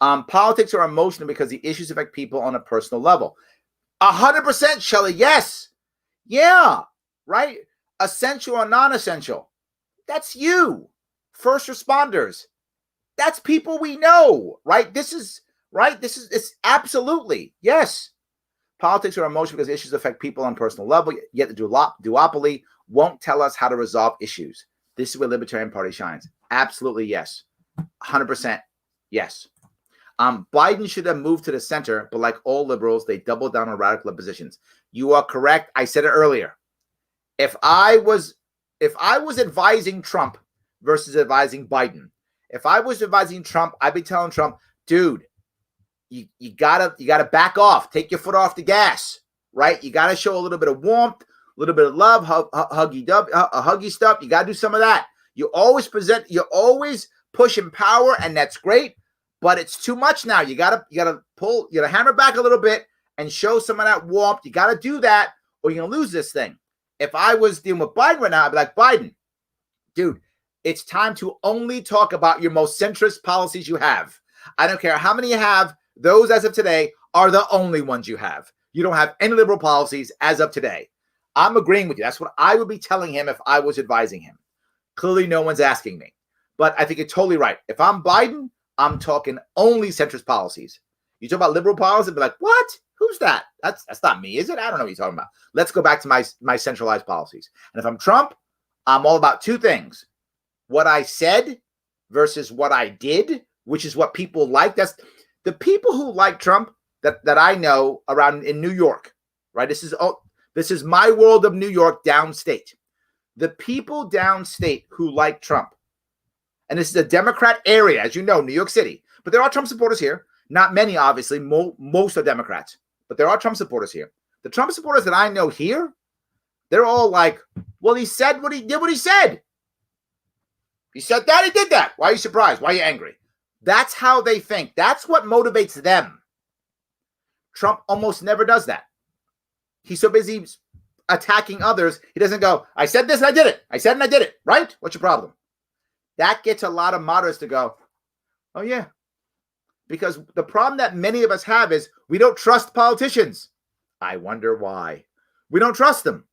Politics are emotional because the issues affect people on a personal level. 100%, Shelley. Yes. Yeah. Right. Essential or non-essential. That's you. First responders. That's people we know, right? This is it's absolutely. Yes. Politics are emotional because issues affect people on personal level, yet the duopoly won't tell us how to resolve issues. This is where Libertarian Party shines. Absolutely, yes. 100% yes. Biden should have moved to the center, but like all liberals, they double down on radical positions. You are correct. I said it earlier. If I was advising Trump versus advising Biden, if I was advising Trump, I'd be telling Trump, dude, you gotta back off, take your foot off the gas, right? You gotta show a little bit of warmth, a little bit of love, huggy stuff. You gotta do some of that. You're always pushing power, and that's great, but it's too much now. You gotta hammer back a little bit and show some of that warmth. You gotta do that, or you're gonna lose this thing. If I was dealing with Biden right now, I'd be like, Biden, dude, it's time to only talk about your most centrist policies you have. I don't care how many you have. Those as of today are the only ones you have. You don't have any liberal policies as of today. I'm agreeing with you. That's what I would be telling him if I was advising him. Clearly, no one's asking me. But I think you're totally right. If I'm Biden, I'm talking only centrist policies. You talk about liberal policy, be like, what? Who's that? That's not me, is it? I don't know what you're talking about. Let's go back to my centralized policies. And if I'm Trump, I'm all about two things. What I said versus what I did, which is what people like. That's the people who like Trump that I know around in New York, right? This is my world of New York downstate. The people downstate who like Trump, and this is a Democrat area, as you know, New York City, but there are Trump supporters here. Not many, obviously. Most are Democrats, but there are Trump supporters here. The Trump supporters that I know here, they're all like, well, he said what he did, what he said. He said that, he did that. Why are you surprised? Why are you angry? That's how they think. That's what motivates them. Trump almost never does that. He's so busy attacking others, he doesn't go, I said this and I did it. I said and I did it. Right? What's your problem? That gets a lot of moderates to go, oh, yeah. Because the problem that many of us have is we don't trust politicians. I wonder why. We don't trust them.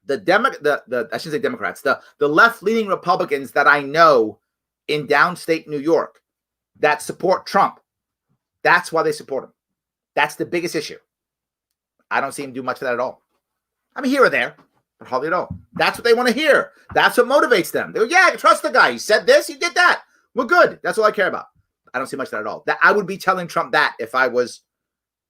I shouldn't say Democrats, the left-leaning Republicans that I know in downstate New York that support Trump, that's why they support him. That's the biggest issue. I don't see him do much of that at all. I mean, here or there, but hardly at all. That's what they want to hear. That's what motivates them. They go, yeah, I trust the guy. He said this, he did that. We're good. That's all I care about. I don't see much of that at all. That I would be telling Trump that if I was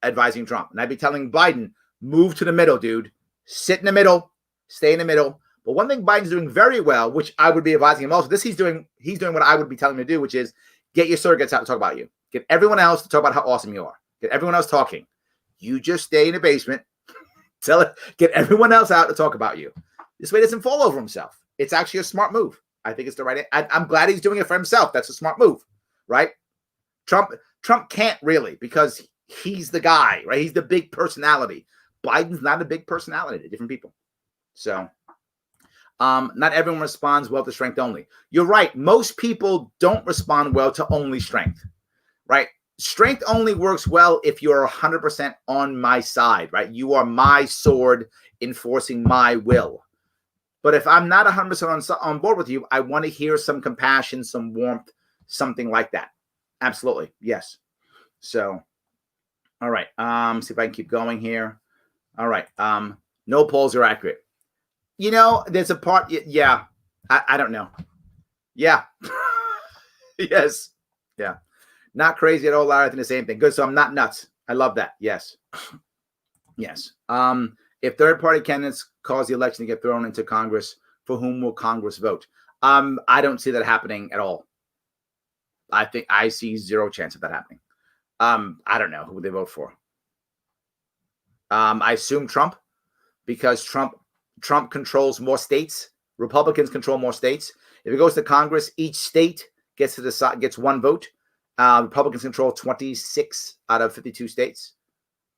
advising Trump. And I'd be telling Biden, move to the middle, dude. Sit in the middle. Stay in the middle. But one thing Biden's doing very well, which I would be advising him also, he's doing what I would be telling him to do, which is get your surrogates out to talk about you. Get everyone else to talk about how awesome you are. Get everyone else talking. You just stay in the basement. Get everyone else out to talk about you. This way he doesn't fall over himself. It's actually a smart move. I think it's the right. I'm glad he's doing it for himself. That's a smart move, right? Trump can't really because he's the guy, right? He's the big personality. Biden's not a big personality. They're different people. So not everyone responds well to strength only. You're right. Most people don't respond well to only strength, right? Strength only works well if you're 100% on my side, right? You are my sword enforcing my will. But if I'm not 100% on board with you, I want to hear some compassion, some warmth, something like that. Absolutely. Yes. So, all right. See if I can keep going here. All right. No polls are accurate. You know, there's a part. Yeah. I don't know. Yeah. Yes. Yeah. Not crazy at all, Larry. I think the same thing. Good. So I'm not nuts. I love that. Yes. Yes. If third-party candidates cause the election to get thrown into Congress, for whom will Congress vote? I don't see that happening at all. I think I see zero chance of that happening. I don't know who they vote for. I assume Trump, because Trump controls more states. Republicans control more states. If it goes to Congress, each state gets to decide, gets one vote. Republicans control 26 out of 52 states.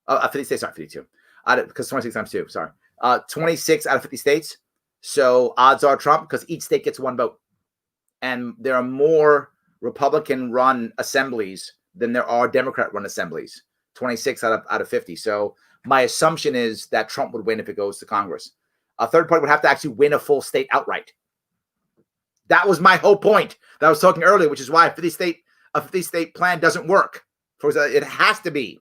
50 states, not 52. Because 26 times 2, sorry. 26 out of 50 states. So odds are Trump, because each state gets one vote. and there are more Republican-run assemblies than there are Democrat-run assemblies. 26 out of 50. So my assumption is that Trump would win if it goes to Congress. A third party would have to actually win a full state outright. That was my whole point that I was talking earlier, which is why a 50-state plan doesn't work. It has to be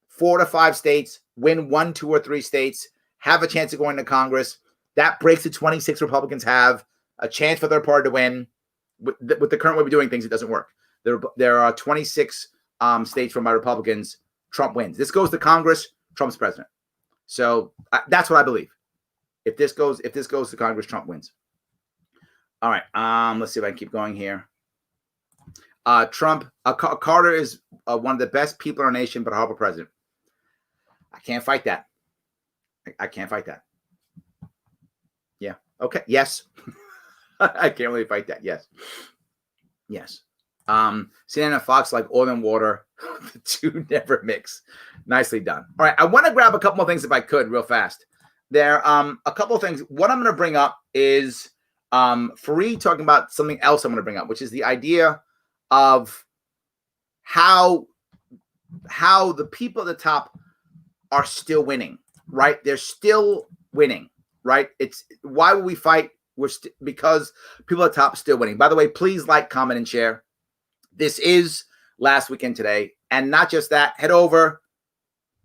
4 to 5 states, win 1, 2, or 3 states, have a chance of going to Congress. That breaks the 26 Republicans have, a chance for their party to win. With the current way we're doing things, it doesn't work. There are 26 states run by Republicans. Trump wins. This goes to Congress, Trump's president. So that's what I believe. If this goes to Congress, Trump wins. All right. Let's see if I can keep going here. Trump, Carter is one of the best people in our nation, but a horrible president. I can't fight that. I can't fight that. Yeah. Okay. Yes. I can't really fight that. Yes. Yes. CNN and Fox like oil and water. The two never mix. Nicely done. All right. I want to grab a couple more things if I could real fast. There a couple of things. What I'm going to bring up is Fareed talking about something else I'm going to bring up, which is the idea of how the people at the top are still winning, right? They're still winning, right? It's why would we fight? Because people at the top are still winning. By the way, please like, comment, and share. This is Last Weekend Today. And not just that, head over,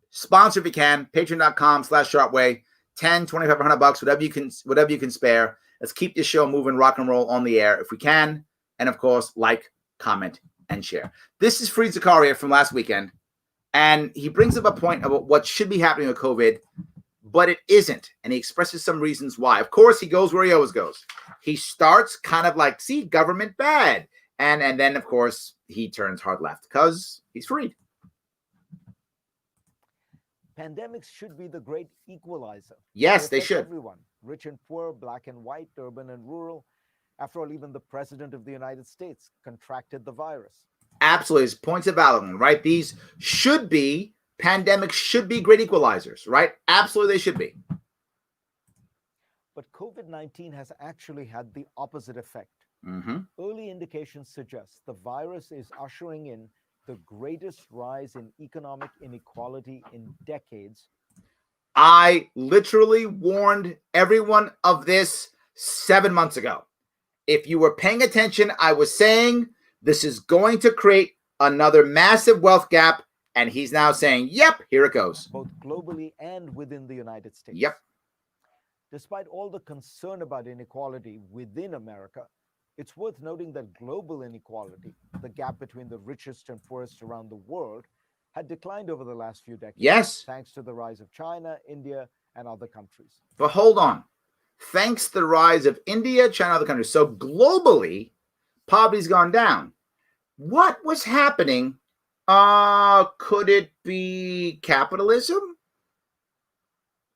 sponsor if you can, patreon.com/Sharpe Way, 10, 25, $100, whatever you can spare. Let's keep this show moving, rock and roll on the air if we can. And of course, like, comment, and share. This is Fareed Zakaria from Last Weekend. And he brings up a point about what should be happening with COVID, but it isn't. And he expresses some reasons why. Of course, he goes where he always goes. He starts kind of like, see, government bad. And then, of course, he turns hard left because he's Fareed. Pandemics should be the great equalizer. Yes, they should. Everyone, rich and poor, black and white, urban and rural. After all, even the president of the United States contracted the virus. Absolutely. His points are valid, right? These should be, pandemics should be great equalizers, right? Absolutely, they should be. But COVID-19 has actually had the opposite effect. Mm-hmm. Early indications suggest the virus is ushering in the greatest rise in economic inequality in decades. I literally warned everyone of this 7 months ago. If you were paying attention, I was saying this is going to create another massive wealth gap. And he's now saying, yep, here it goes. Both globally and within the United States. Yep. Despite all the concern about inequality within America, it's worth noting that global inequality, the gap between the richest and poorest around the world, had declined over the last few decades. Yes. Thanks to the rise of China, India, and other countries. But hold on. Thanks to the rise of India, China, and other countries. So globally, poverty's gone down. What was happening? Could it be capitalism?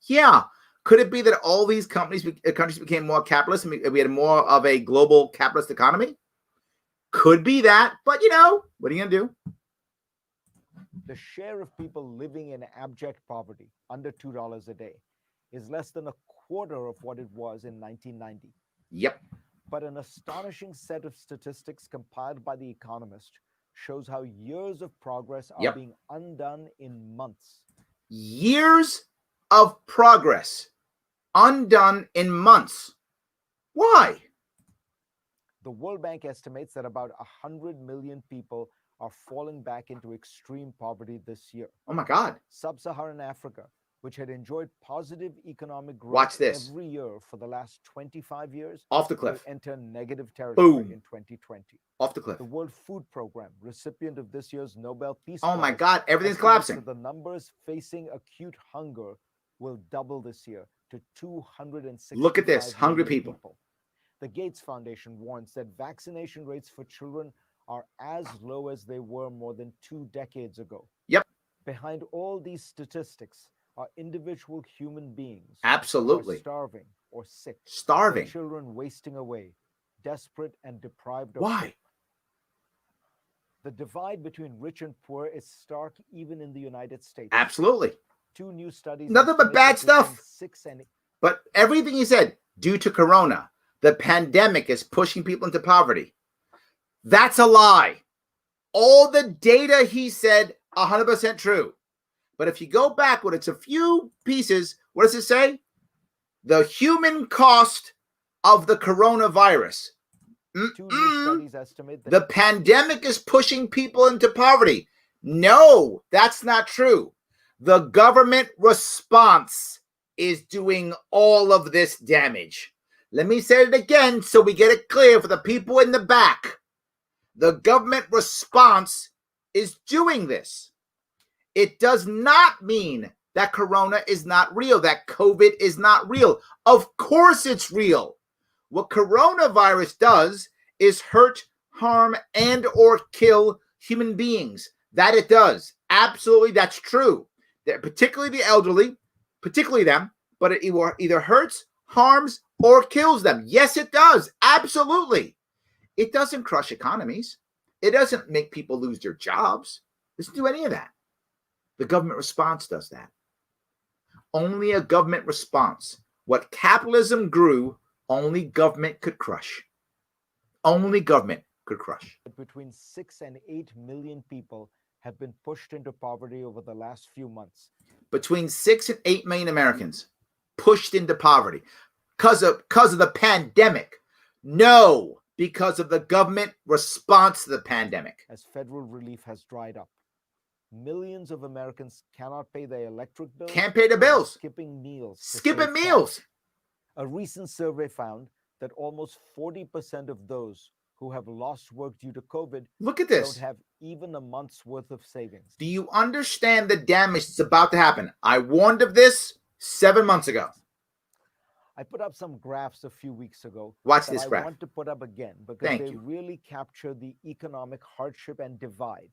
Yeah. Could it be that all these countries became more capitalist and we had more of a global capitalist economy? Could be that, but what are you going to do? The share of people living in abject poverty, under $2 a day, is less than a quarter of what it was in 1990. Yep. But an astonishing set of statistics compiled by The Economist shows how years of progress are being undone in months. Years of progress undone in months. Why? The World Bank estimates that about 100 million people are falling back into extreme poverty this year. Oh my God. Sub-Saharan Africa, which had enjoyed positive economic growth Watch this. every year for the last 25 years, off the cliff, will enter negative territory Boom. in 2020. Off the cliff. The World Food Program, recipient of this year's Nobel Peace Oh my Prize, God, everything's estimates collapsing. that the numbers facing acute hunger will double this year to 260. Look at this, hungry people. The Gates Foundation warns that vaccination rates for children are as low as they were more than 2 decades ago. Yep. Behind all these statistics are individual human beings. Absolutely. Who are starving or sick. Starving. Their children wasting away, desperate and deprived of Why? hope. The divide between rich and poor is stark even in the United States. Absolutely. 2 new studies. Nothing but bad stuff. But everything he said, due to Corona, the pandemic is pushing people into poverty. That's a lie. All the data he said, 100% true. But if you go backward, it's a few pieces. What does it say? The human cost of the coronavirus. Two new studies estimate that The pandemic is pushing people into poverty. No, that's not true. The government response is doing all of this damage. Let me say it again so we get it clear for the people in the back. The government response is doing this. It does not mean that corona is not real, that COVID is not real. Of course it's real. What coronavirus does is hurt, harm, and or kill human beings. That it does. Absolutely, that's true. Particularly the elderly, particularly them, but it either hurts, harms, or kills them. Yes, it does. Absolutely. It doesn't crush economies. It doesn't make people lose their jobs. It doesn't do any of that. The government response does that. Only a government response. What capitalism grew, only government could crush. Only government could crush. between 6 and 8 million people have been pushed into poverty over the last few months. Between 6 and 8 million Americans pushed into poverty because of the pandemic. No, because of the government response to the pandemic. As federal relief has dried up. Millions of Americans cannot pay their electric bills. Can't pay the and are bills. Skipping meals. to Skipping save meals. cash. A recent survey found that almost 40% of those who have lost work due to COVID Look at this. don't have even a month's worth of savings. Do you understand the damage that's about to happen? I warned of this 7 months ago. I put up some graphs a few weeks ago. Watch that this I graph. want to put up again because Thank they you. really capture the economic hardship and divide.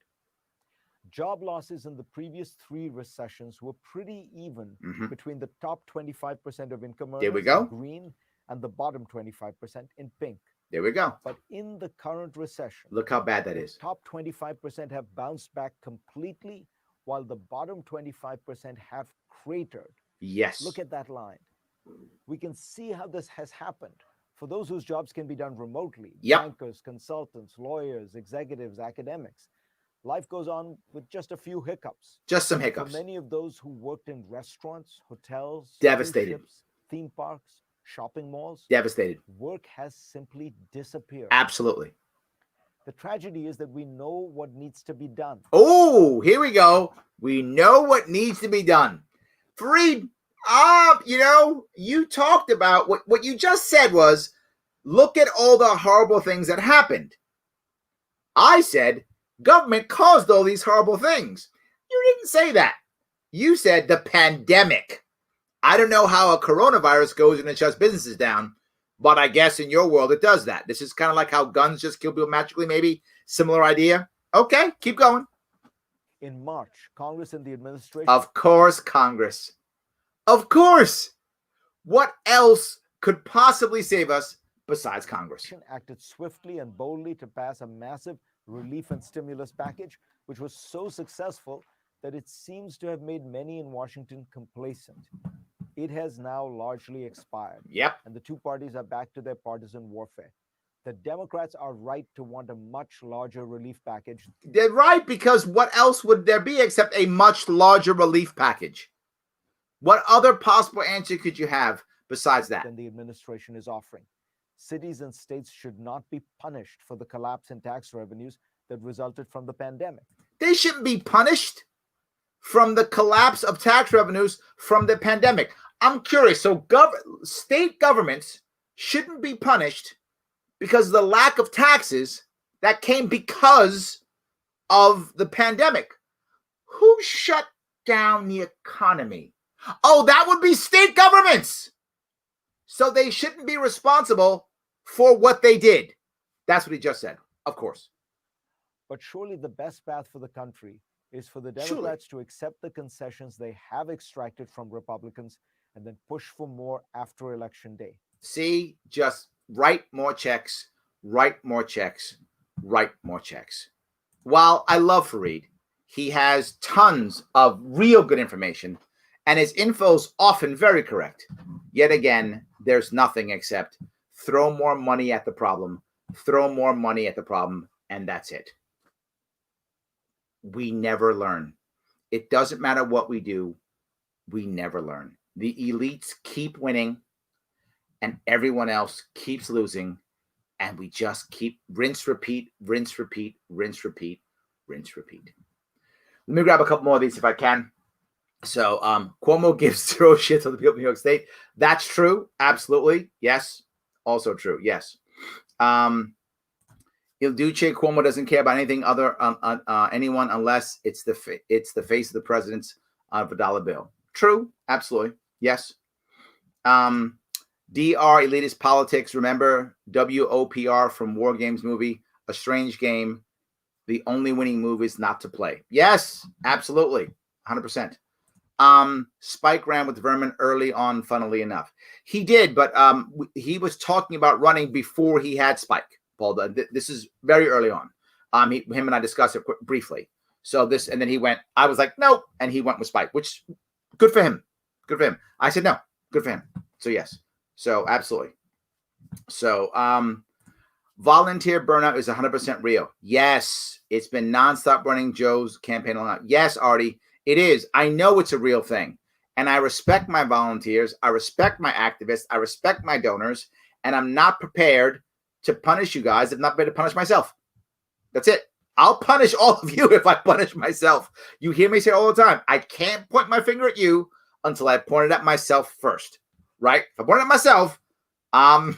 Job losses in the previous 3 recessions were pretty even Mhm. between the top 25% of income earners There we in go. green and the bottom 25% in pink. There we go. But in the current recession, Look how bad that the is. top 25% have bounced back completely, while the bottom 25% have cratered. Yes. Look at that line. We can see how this has happened. For those whose jobs can be done remotely, Yep. bankers, consultants, lawyers, executives, academics, life goes on with just a few hiccups. Just some For hiccups. many of those who worked in restaurants, hotels, cruise Devastated. ships, theme parks, shopping malls, Devastated. work has simply disappeared. Absolutely. The tragedy is that we know what needs to be done. Oh, here we go. We know what needs to be done. Fareed, you talked about what you just said was, look at all the horrible things that happened. I said, government caused all these horrible things. You didn't say that. You said the pandemic. I don't know how a coronavirus goes and it shuts businesses down, but I guess in your world it does that. This is kind of like how guns just kill people magically, maybe. Similar idea. Okay, keep going. In March, Congress and the administration Of course, Congress. Of course. What else could possibly save us besides Congress? acted swiftly and boldly to pass a massive relief and stimulus package, which was so successful that it seems to have made many in Washington complacent. It has now largely expired, Yep. and the two parties are back to their partisan warfare. The Democrats are right to want a much larger relief package They're right, because what else would there be except a much larger relief package? What other possible answer could you have besides that? than the administration is offering. Cities and states should not be punished for the collapse in tax revenues that resulted from the pandemic. They shouldn't be punished from the collapse of tax revenues from the pandemic. I'm curious. So state governments shouldn't be punished because of the lack of taxes that came because of the pandemic. Who shut down the economy? Oh, that would be state governments. So they shouldn't be responsible for what they did. That's what he just said. Of course. But surely the best path for the country is for the Surely. Democrats to accept the concessions they have extracted from Republicans and then push for more after Election Day. See, just write more checks, write more checks, write more checks. While I love Fareed, he has tons of real good information, and his info's often very correct. Yet again, there's nothing except throw more money at the problem, throw more money at the problem, and that's it. We never learn. It doesn't matter what we do. We never learn. The elites keep winning and everyone else keeps losing. And we just keep rinse, repeat, rinse, repeat, rinse, repeat, rinse, repeat. Let me grab a couple more of these if I can. So Cuomo gives 0 shits on the people of New York State. That's true. Absolutely. Yes. Also true. Yes. Il Duce Cuomo doesn't care about anything other anyone unless it's the face of the president's of a dollar bill. True. Absolutely. Yes. DR elitist politics. Remember WOPR from War Games movie, A Strange Game. The only winning move is not to play. Yes, absolutely. 100%. Spike ran with Vermin early on, funnily enough. He did, but he was talking about running before he had Spike, Paul. This is very early on. Him and I discussed it briefly. So this, and then he went, I was like, no, and he went with Spike, which good for him. Good for him. I said, no, good for him. So yes. So absolutely. So volunteer burnout is 100% real. Yes, it's been nonstop running Joe's campaign on. Yes, Artie, it is. I know it's a real thing. And I respect my volunteers. I respect my activists. I respect my donors. And I'm not prepared to punish you guys. I'm not prepared to punish myself. That's it. I'll punish all of you if I punish myself. You hear me say all the time, I can't point my finger at you until I point it at myself first. Right? If I point it at myself, I'm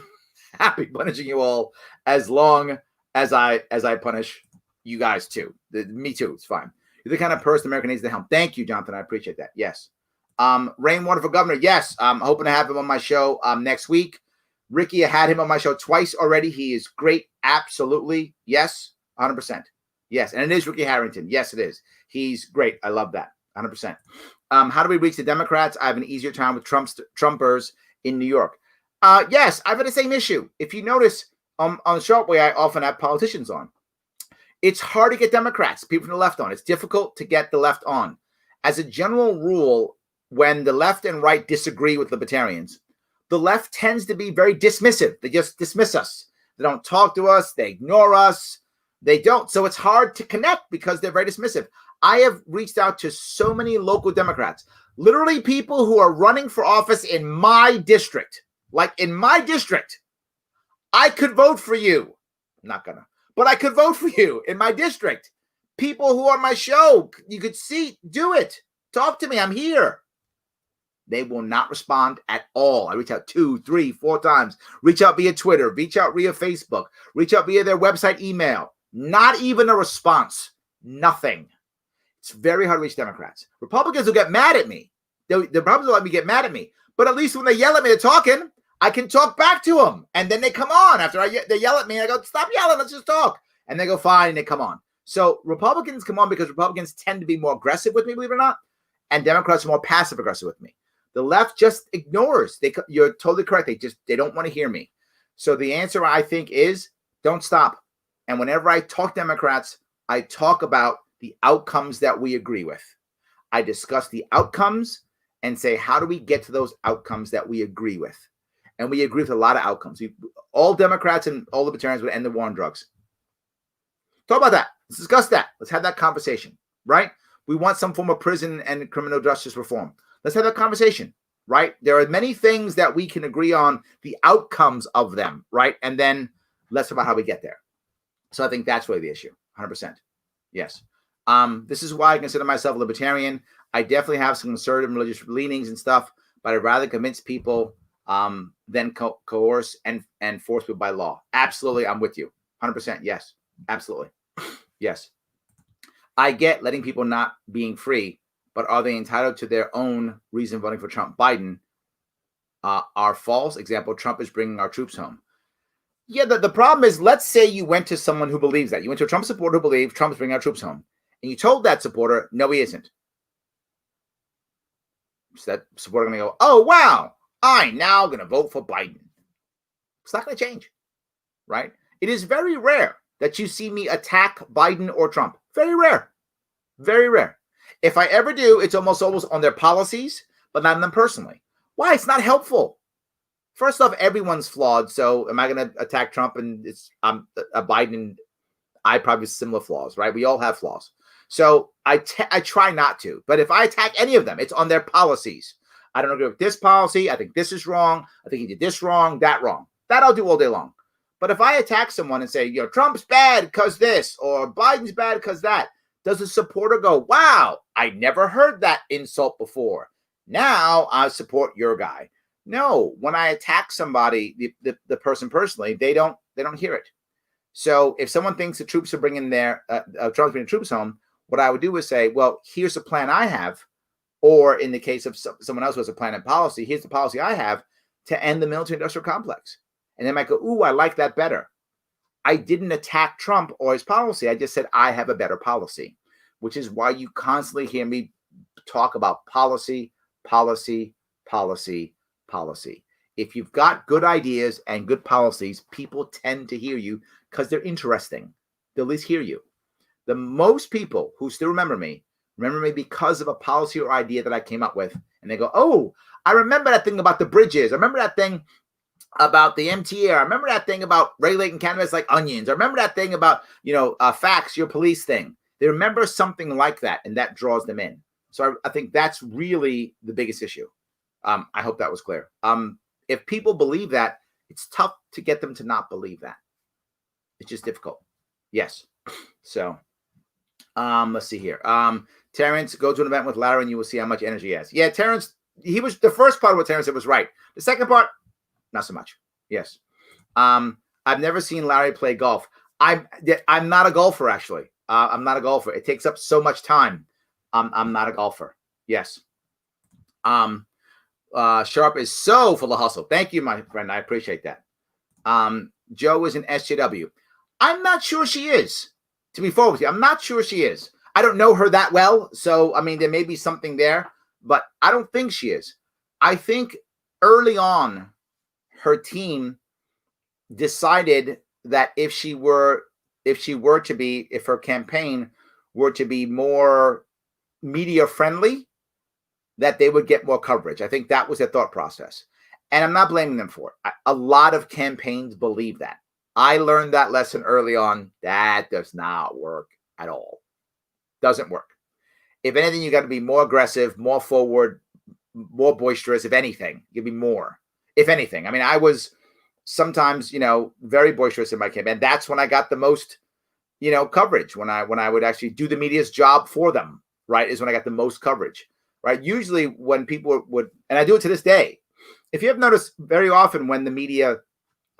happy punishing you all as long as I punish you guys too. Me too. It's fine. You're the kind of person America needs to help. Thank you, Jonathan. I appreciate that. Yes. Rainwater for governor. Yes. I'm hoping to have him on my show next week. Ricky, I had him on my show twice already. He is great. Absolutely. Yes. 100%. Yes. And it is Ricky Harrington. Yes, it is. He's great. I love that. 100%. How do we reach the Democrats? I have an easier time with Trumpers in New York. Yes, I've had the same issue. If you notice on the Sharpe Way, I often have politicians on. It's hard to get Democrats, people from the left on. It's difficult to get the left on. As a general rule, when the left and right disagree with libertarians, the left tends to be very dismissive. They just dismiss us. They don't talk to us. They ignore us. They don't. So it's hard to connect because they're very dismissive. I have reached out to so many local Democrats, literally people who are running for office in my district. Like in my district, I could vote for you. I'm not gonna, but I could vote for you in my district. People who are on my show, you could see, do it. Talk to me. I'm here. They will not respond at all. I reach out 2, 3, 4 times. Reach out via Twitter. Reach out via Facebook. Reach out via their website email. Not even a response. Nothing. It's very hard to reach Democrats. Republicans will get mad at me. The Republicans will let me get mad at me. But at least when they yell at me, they're talking. I can talk back to them. And then they come on after they yell at me. And I go, stop yelling. Let's just talk. And they go, fine. And they come on. So Republicans come on because Republicans tend to be more aggressive with me, believe it or not. And Democrats are more passive aggressive with me. The left just ignores. You're totally correct. They don't want to hear me. So the answer, I think, is don't stop. And whenever I talk Democrats, I talk about the outcomes that we agree with. I discuss the outcomes and say, how do we get to those outcomes that we agree with? And we agree with a lot of outcomes. All Democrats and all libertarians would end the war on drugs. Talk about that. Let's discuss that. Let's have that conversation, right? We want some form of prison and criminal justice reform. Let's have that conversation, right? There are many things that we can agree on, the outcomes of them, right? And then let's talk about how we get there. So I think that's really the issue, 100%. Yes. This is why I consider myself a libertarian. I definitely have some conservative religious leanings and stuff, but I'd rather convince people than coerce and force people by law. Absolutely, I'm with you. 100%. Yes, absolutely. Yes. I get letting people not being free, but are they entitled to their own reason voting for Trump? Biden are false. Example, Trump is bringing our troops home. Yeah, the problem is, let's say you went to someone who believes that. You went to a Trump supporter who believes Trump's bringing our troops home. And you told that supporter, no, he isn't. So that supporter going to go, oh, wow, I'm now going to vote for Biden. It's not going to change, right? It is very rare that you see me attack Biden or Trump. Very rare. Very rare. If I ever do, it's almost always on their policies, but not on them personally. Why? It's not helpful. First off, everyone's flawed. So am I going to attack Trump and it's Biden? I probably have similar flaws, right? We all have flaws. So I try not to. But if I attack any of them, it's on their policies. I don't agree with this policy. I think this is wrong. I think he did this wrong, that wrong. That I'll do all day long. But if I attack someone and say, you know, Trump's bad because this or Biden's bad because that, does a supporter go, wow, I never heard that insult before. Now I support your guy. No, when I attack somebody, the person personally, they don't hear it. So if someone thinks the troops are bringing Trump's bringing troops home, what I would do is say, well, here's a plan I have. Or in the case of someone else who has a plan and policy, here's the policy I have to end the military-industrial complex. And they might go, ooh, I like that better. I didn't attack Trump or his policy. I just said I have a better policy, which is why you constantly hear me talk about policy, policy, policy, policy. If you've got good ideas and good policies, people tend to hear you because they're interesting. They'll at least hear you. The most people who still remember me because of a policy or idea that I came up with. And they go, oh, I remember that thing about the bridges. I remember that thing about the MTA. I remember that thing about regulating cannabis like onions. I remember that thing about, facts, your police thing. They remember something like that, and that draws them in. So I think that's really the biggest issue. I hope that was clear. If people believe that, it's tough to get them to not believe that. It's just difficult. Yes. So let's see here. Terrence, go to an event with Larry and you will see how much energy he has. Yeah, Terrence, the first part of what Terrence said was right. The second part, not so much. Yes. I've never seen Larry play golf. I'm not a golfer, actually. I'm not a golfer. It takes up so much time. I'm not a golfer. Yes. Sharpe is so full of hustle. Thank you, my friend. I appreciate that. Joe is an SJW. I'm not sure she is. To be forward with you, I'm not sure she is. I don't know her that well. So, I mean, there may be something there, but I don't think she is. I think early on, her team decided that if her campaign were to be more media friendly, that they would get more coverage. I think that was their thought process. And I'm not blaming them for it. A lot of campaigns believe that. I learned that lesson early on. That does not work at all. Doesn't work. If anything, you got to be more aggressive, more forward, more boisterous. If anything, give me more. If anything, I mean, I was sometimes, very boisterous in my campaign. And that's when I got the most, coverage. When I would actually do the media's job for them, right, is when I got the most coverage, right? Usually when people would, and I do it to this day. If you have noticed, very often when the media,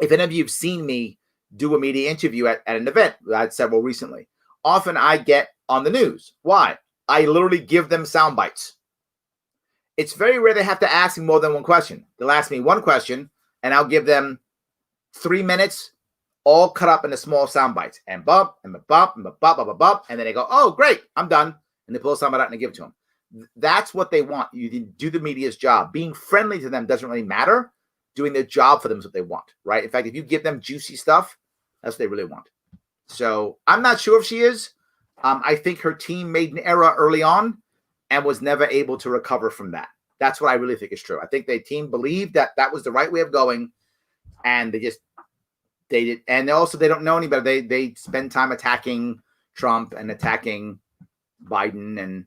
if any of you have seen me do a media interview at an event, I had several recently, often I get on the news. Why? I literally give them sound bites. It's very rare they have to ask me more than one question. They'll ask me one question, and I'll give them 3 minutes, all cut up into small sound bites, and bump, and bump, and bump, bump, bump, and then they go, oh, great, I'm done. And they pull a sound bite out and they give it to them. That's what they want. You do the media's job. Being friendly to them doesn't really matter. Doing their job for them is what they want, right? In fact, if you give them juicy stuff, that's what they really want. So I'm not sure if she is. I think her team made an error early on and was never able to recover from that. That's what I really think is true. I think the team believed that that was the right way of going, and they did. And also, they don't know any better. They spend time attacking Trump and attacking Biden, and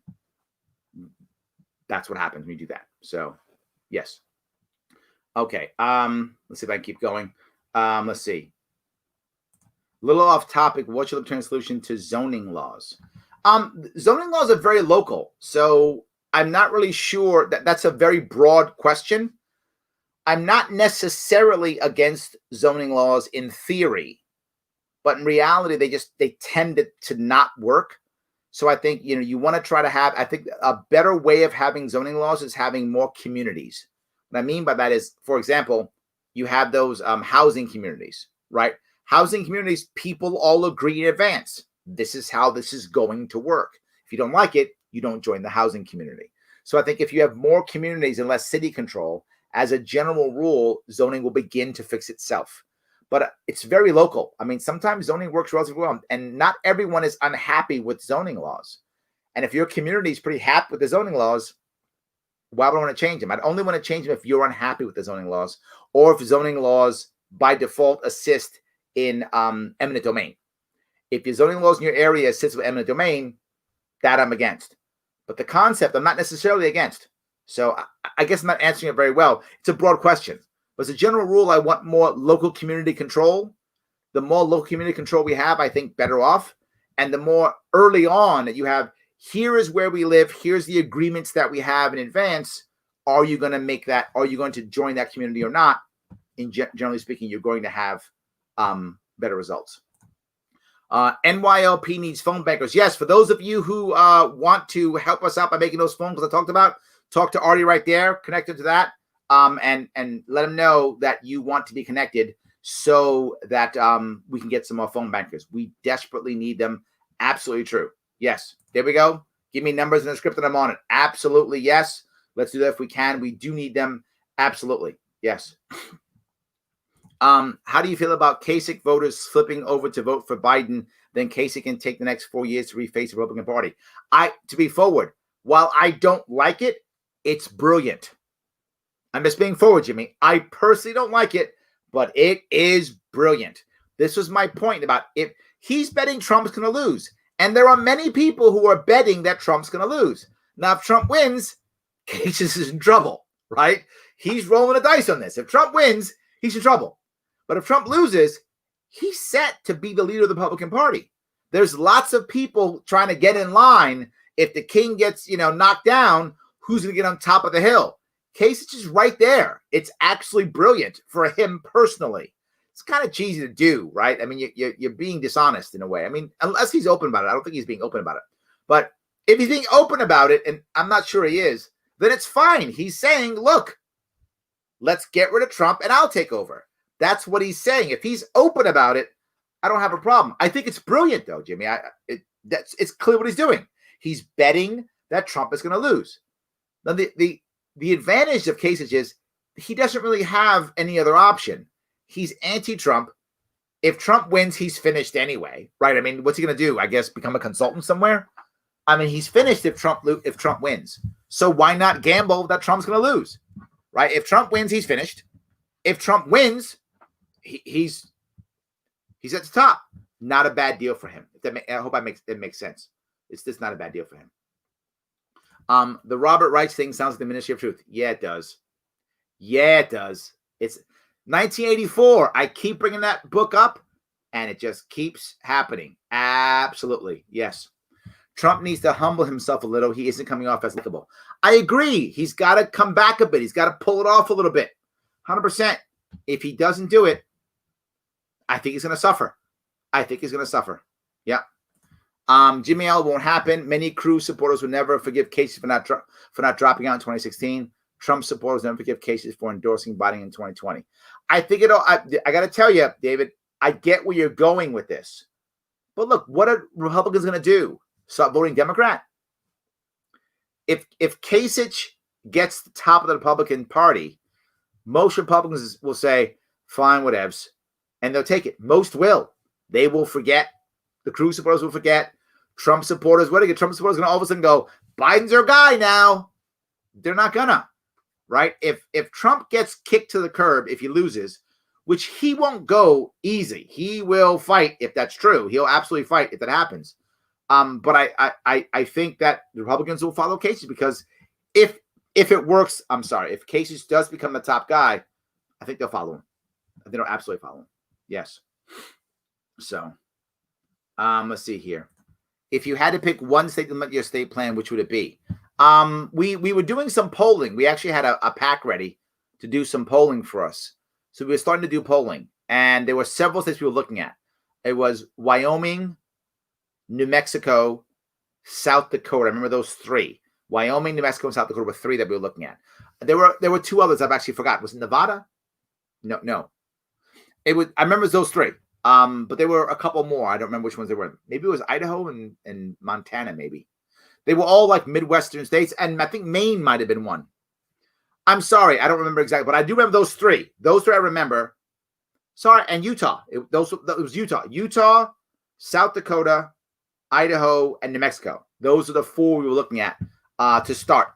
that's what happens when you do that. So, yes. Okay. Let's see if I can keep going. Let's see. A little off topic. What's your libertarian solution to zoning laws? Zoning laws are very local, so I'm not really sure that's a very broad question. I'm not necessarily against zoning laws in theory, but in reality, they tend to not work. So I think, you want to try to have, I think a better way of having zoning laws is having more communities. What I mean by that is, for example, you have those housing communities, right? Housing communities, people all agree in advance. This is how this is going to work. If you don't like it, you don't join the housing community. So I think if you have more communities and less city control, as a general rule, zoning will begin to fix itself. But it's very local. I mean, sometimes zoning works relatively well, and not everyone is unhappy with zoning laws. And if your community is pretty happy with the zoning laws, why would I want to change them? I'd only want to change them if you're unhappy with the zoning laws, or if zoning laws by default assist in eminent domain. If your zoning laws in your area assist with eminent domain, that I'm against. But the concept, I'm not necessarily against. So I guess I'm not answering it very well. It's a broad question. But as a general rule, I want more local community control. The more local community control we have, I think better off. And the more early on that you have, here is where we live, here's the agreements that we have in advance. Are you going to make that? Are you going to join that community or not? Generally speaking, you're going to have better results. NYLP needs phone bankers. Yes, for those of you who want to help us out by making those phone calls I talked about, talk to Artie right there, connect him to that, and let him know that you want to be connected so that we can get some more phone bankers. We desperately need them. Absolutely true. Yes, there we go. Give me numbers in the script and I'm on it. Absolutely, yes. Let's do that if we can. We do need them. Absolutely, yes. How do you feel about Kasich voters flipping over to vote for Biden? Then Kasich can take the next 4 years to reface the Republican Party. To be forward, while I don't like it, it's brilliant. I'm just being forward, Jimmy. I personally don't like it, but it is brilliant. This was my point about if he's betting Trump's going to lose. And there are many people who are betting that Trump's going to lose. Now, if Trump wins, Kasich is in trouble, right? He's rolling the dice on this. If Trump wins, he's in trouble. But if Trump loses, he's set to be the leader of the Republican Party. There's lots of people trying to get in line. If the king gets, knocked down, who's going to get on top of the hill? Kasich is right there. It's actually brilliant for him personally. It's kind of cheesy to do, right? I mean, you're being dishonest in a way. I mean, unless he's open about it. I don't think he's being open about it. But if he's being open about it, and I'm not sure he is, then it's fine. He's saying, look, let's get rid of Trump and I'll take over. That's what he's saying. If he's open about it, I don't have a problem. I think it's brilliant, though, Jimmy. It's clear what he's doing. He's betting that Trump is going to lose. Now, the advantage of Kasich is he doesn't really have any other option. He's anti-Trump. If Trump wins, he's finished anyway, right? I mean, what's he going to do? I guess become a consultant somewhere? I mean, he's finished if Trump wins. So why not gamble that Trump's going to lose, right? If Trump wins, he's finished. If Trump wins, he's at the top. Not a bad deal for him. I hope it makes sense. It's just not a bad deal for him. The Robert Reich thing sounds like the Ministry of Truth. Yeah, it does. Yeah, it does. It's 1984. I keep bringing that book up, and it just keeps happening. Absolutely. Yes. Trump needs to humble himself a little. He isn't coming off as likable. I agree. He's got to come back a bit. He's got to pull it off a little bit. 100%. If he doesn't do it, I think he's going to suffer. Yeah. Jimmy L won't happen. Many Cruz supporters would never forgive Kasich for not dropping out in 2016. Trump supporters never forgive Kasich for endorsing Biden in 2020. I think I got to tell you, David, I get where you're going with this. But look, what are Republicans going to do? Start voting Democrat? If Kasich gets the top of the Republican Party, most Republicans will say, fine, whatevs, and they'll take it. Most will. They will forget. The Cruz supporters will forget. Trump supporters, Trump supporters going to all of a sudden go, Biden's our guy now. They're not gonna, right? If Trump gets kicked to the curb, if he loses, which he won't go easy. He will fight if that's true. He'll absolutely fight if that happens. But I think that the Republicans will follow Kasich because if it works, if Kasich does become the top guy, I think they'll follow him. They'll absolutely follow him. Yes. So, let's see here. If you had to pick one state to implement your state plan, which would it be? We were doing some polling. We actually had a pack ready to do some polling for us. So we were starting to do polling, and there were several states we were looking at. It was Wyoming, New Mexico, South Dakota. I remember those three. Wyoming, New Mexico, and South Dakota were three that we were looking at. There were two others I've actually forgot. Was it Nevada? No. I remember it was those three. But there were a couple more. I don't remember which ones they were. Maybe it was Idaho and Montana, maybe. They were all like Midwestern states, and I think Maine might have been one. I'm sorry, I don't remember exactly, but I do remember those three. Those three I remember. Sorry, and Utah. It was Utah. Utah, South Dakota, Idaho, and New Mexico. Those are the four we were looking at to start.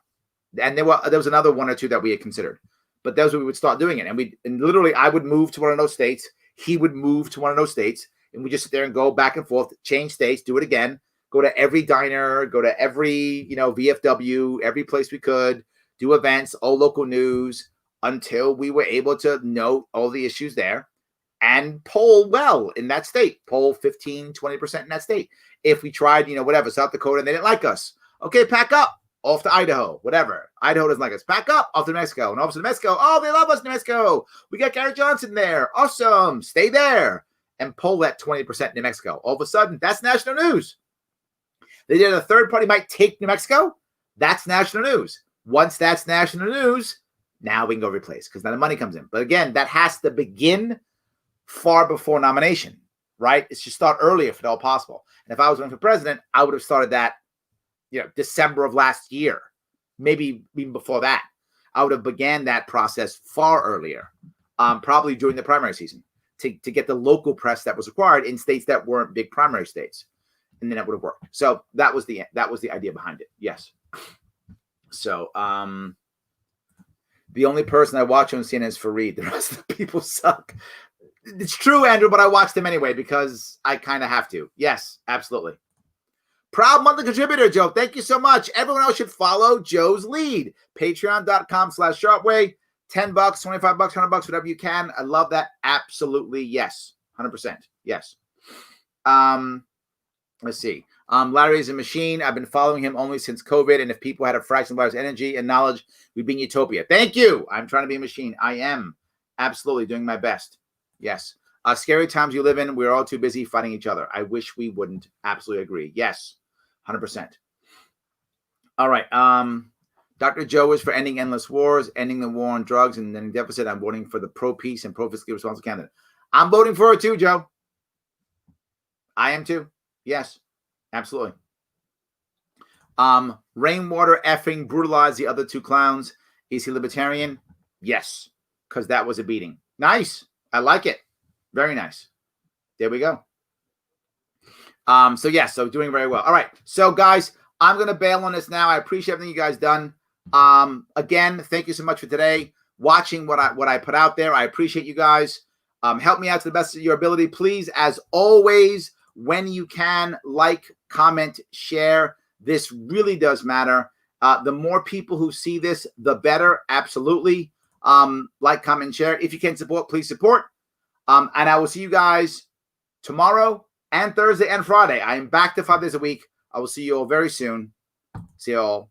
And there was another one or two that we had considered, but those we would start doing it. And literally I would move to one of those states. He would move to one of those states, and we just sit there and go back and forth, change states, do it again, go to every diner, go to every, VFW, every place we could, do events, all local news, until we were able to know all the issues there and poll well in that state, poll 15, 20% in that state. If we tried, whatever, South Dakota, and they didn't like us, okay, pack up, off to Idaho, whatever. Idaho doesn't like us, pack up, off to New Mexico. And off to New Mexico, oh, they love us, New Mexico. We got Gary Johnson there. Awesome. Stay there. And poll that 20% New Mexico. All of a sudden, that's national news. They did a third party might take New Mexico. That's national news. Once that's national news, now we can go replace, because now the money comes in. But again, that has to begin far before nomination, right? It should start earlier if at all possible. And if I was running for president, I would have started that, December of last year, maybe even before that. I would have began that process far earlier, probably during the primary season, to get the local press that was required in states that weren't big primary states, and then it would have worked. So that was the idea behind it. Yes. So the only person I watch on CNN is Fareed. The rest of the people suck. It's true, Andrew, but I watch them anyway because I kind of have to. Yes, absolutely. Proud monthly contributor, Joe. Thank you so much. Everyone else should follow Joe's lead. Patreon.com/Sharpe Way. $10, $25, $100, whatever you can. I love that. Absolutely. Yes. 100%. Yes. Let's see. Larry is a machine. I've been following him only since COVID. And if people had a fraction of his energy and knowledge, we'd be in utopia. Thank you. I'm trying to be a machine. I am absolutely doing my best. Yes. Scary times you live in. We're all too busy fighting each other. I wish we wouldn't. Absolutely agree. Yes. 100%. All right. Dr. Joe is for ending endless wars, ending the war on drugs, and then deficit. I'm voting for the pro-peace and pro-fiscally responsible candidate. I'm voting for it too, Joe. I am too. Yes, absolutely. Rainwater effing brutalized the other two clowns. Is he libertarian? Yes, because that was a beating. Nice. I like it. Very nice. There we go. So doing very well. All right. So guys, I'm going to bail on this now. I appreciate everything you guys done. Again, thank you so much for today, watching what I put out there. I appreciate you guys. Help me out to the best of your ability. Please, as always, when you can, like, comment, share. This really does matter. The more people who see this, the better. Absolutely. Like, comment, share. If you can support, please support. And I will see you guys tomorrow and Thursday and Friday. I am back to 5 days a week. I will see you all very soon. See you all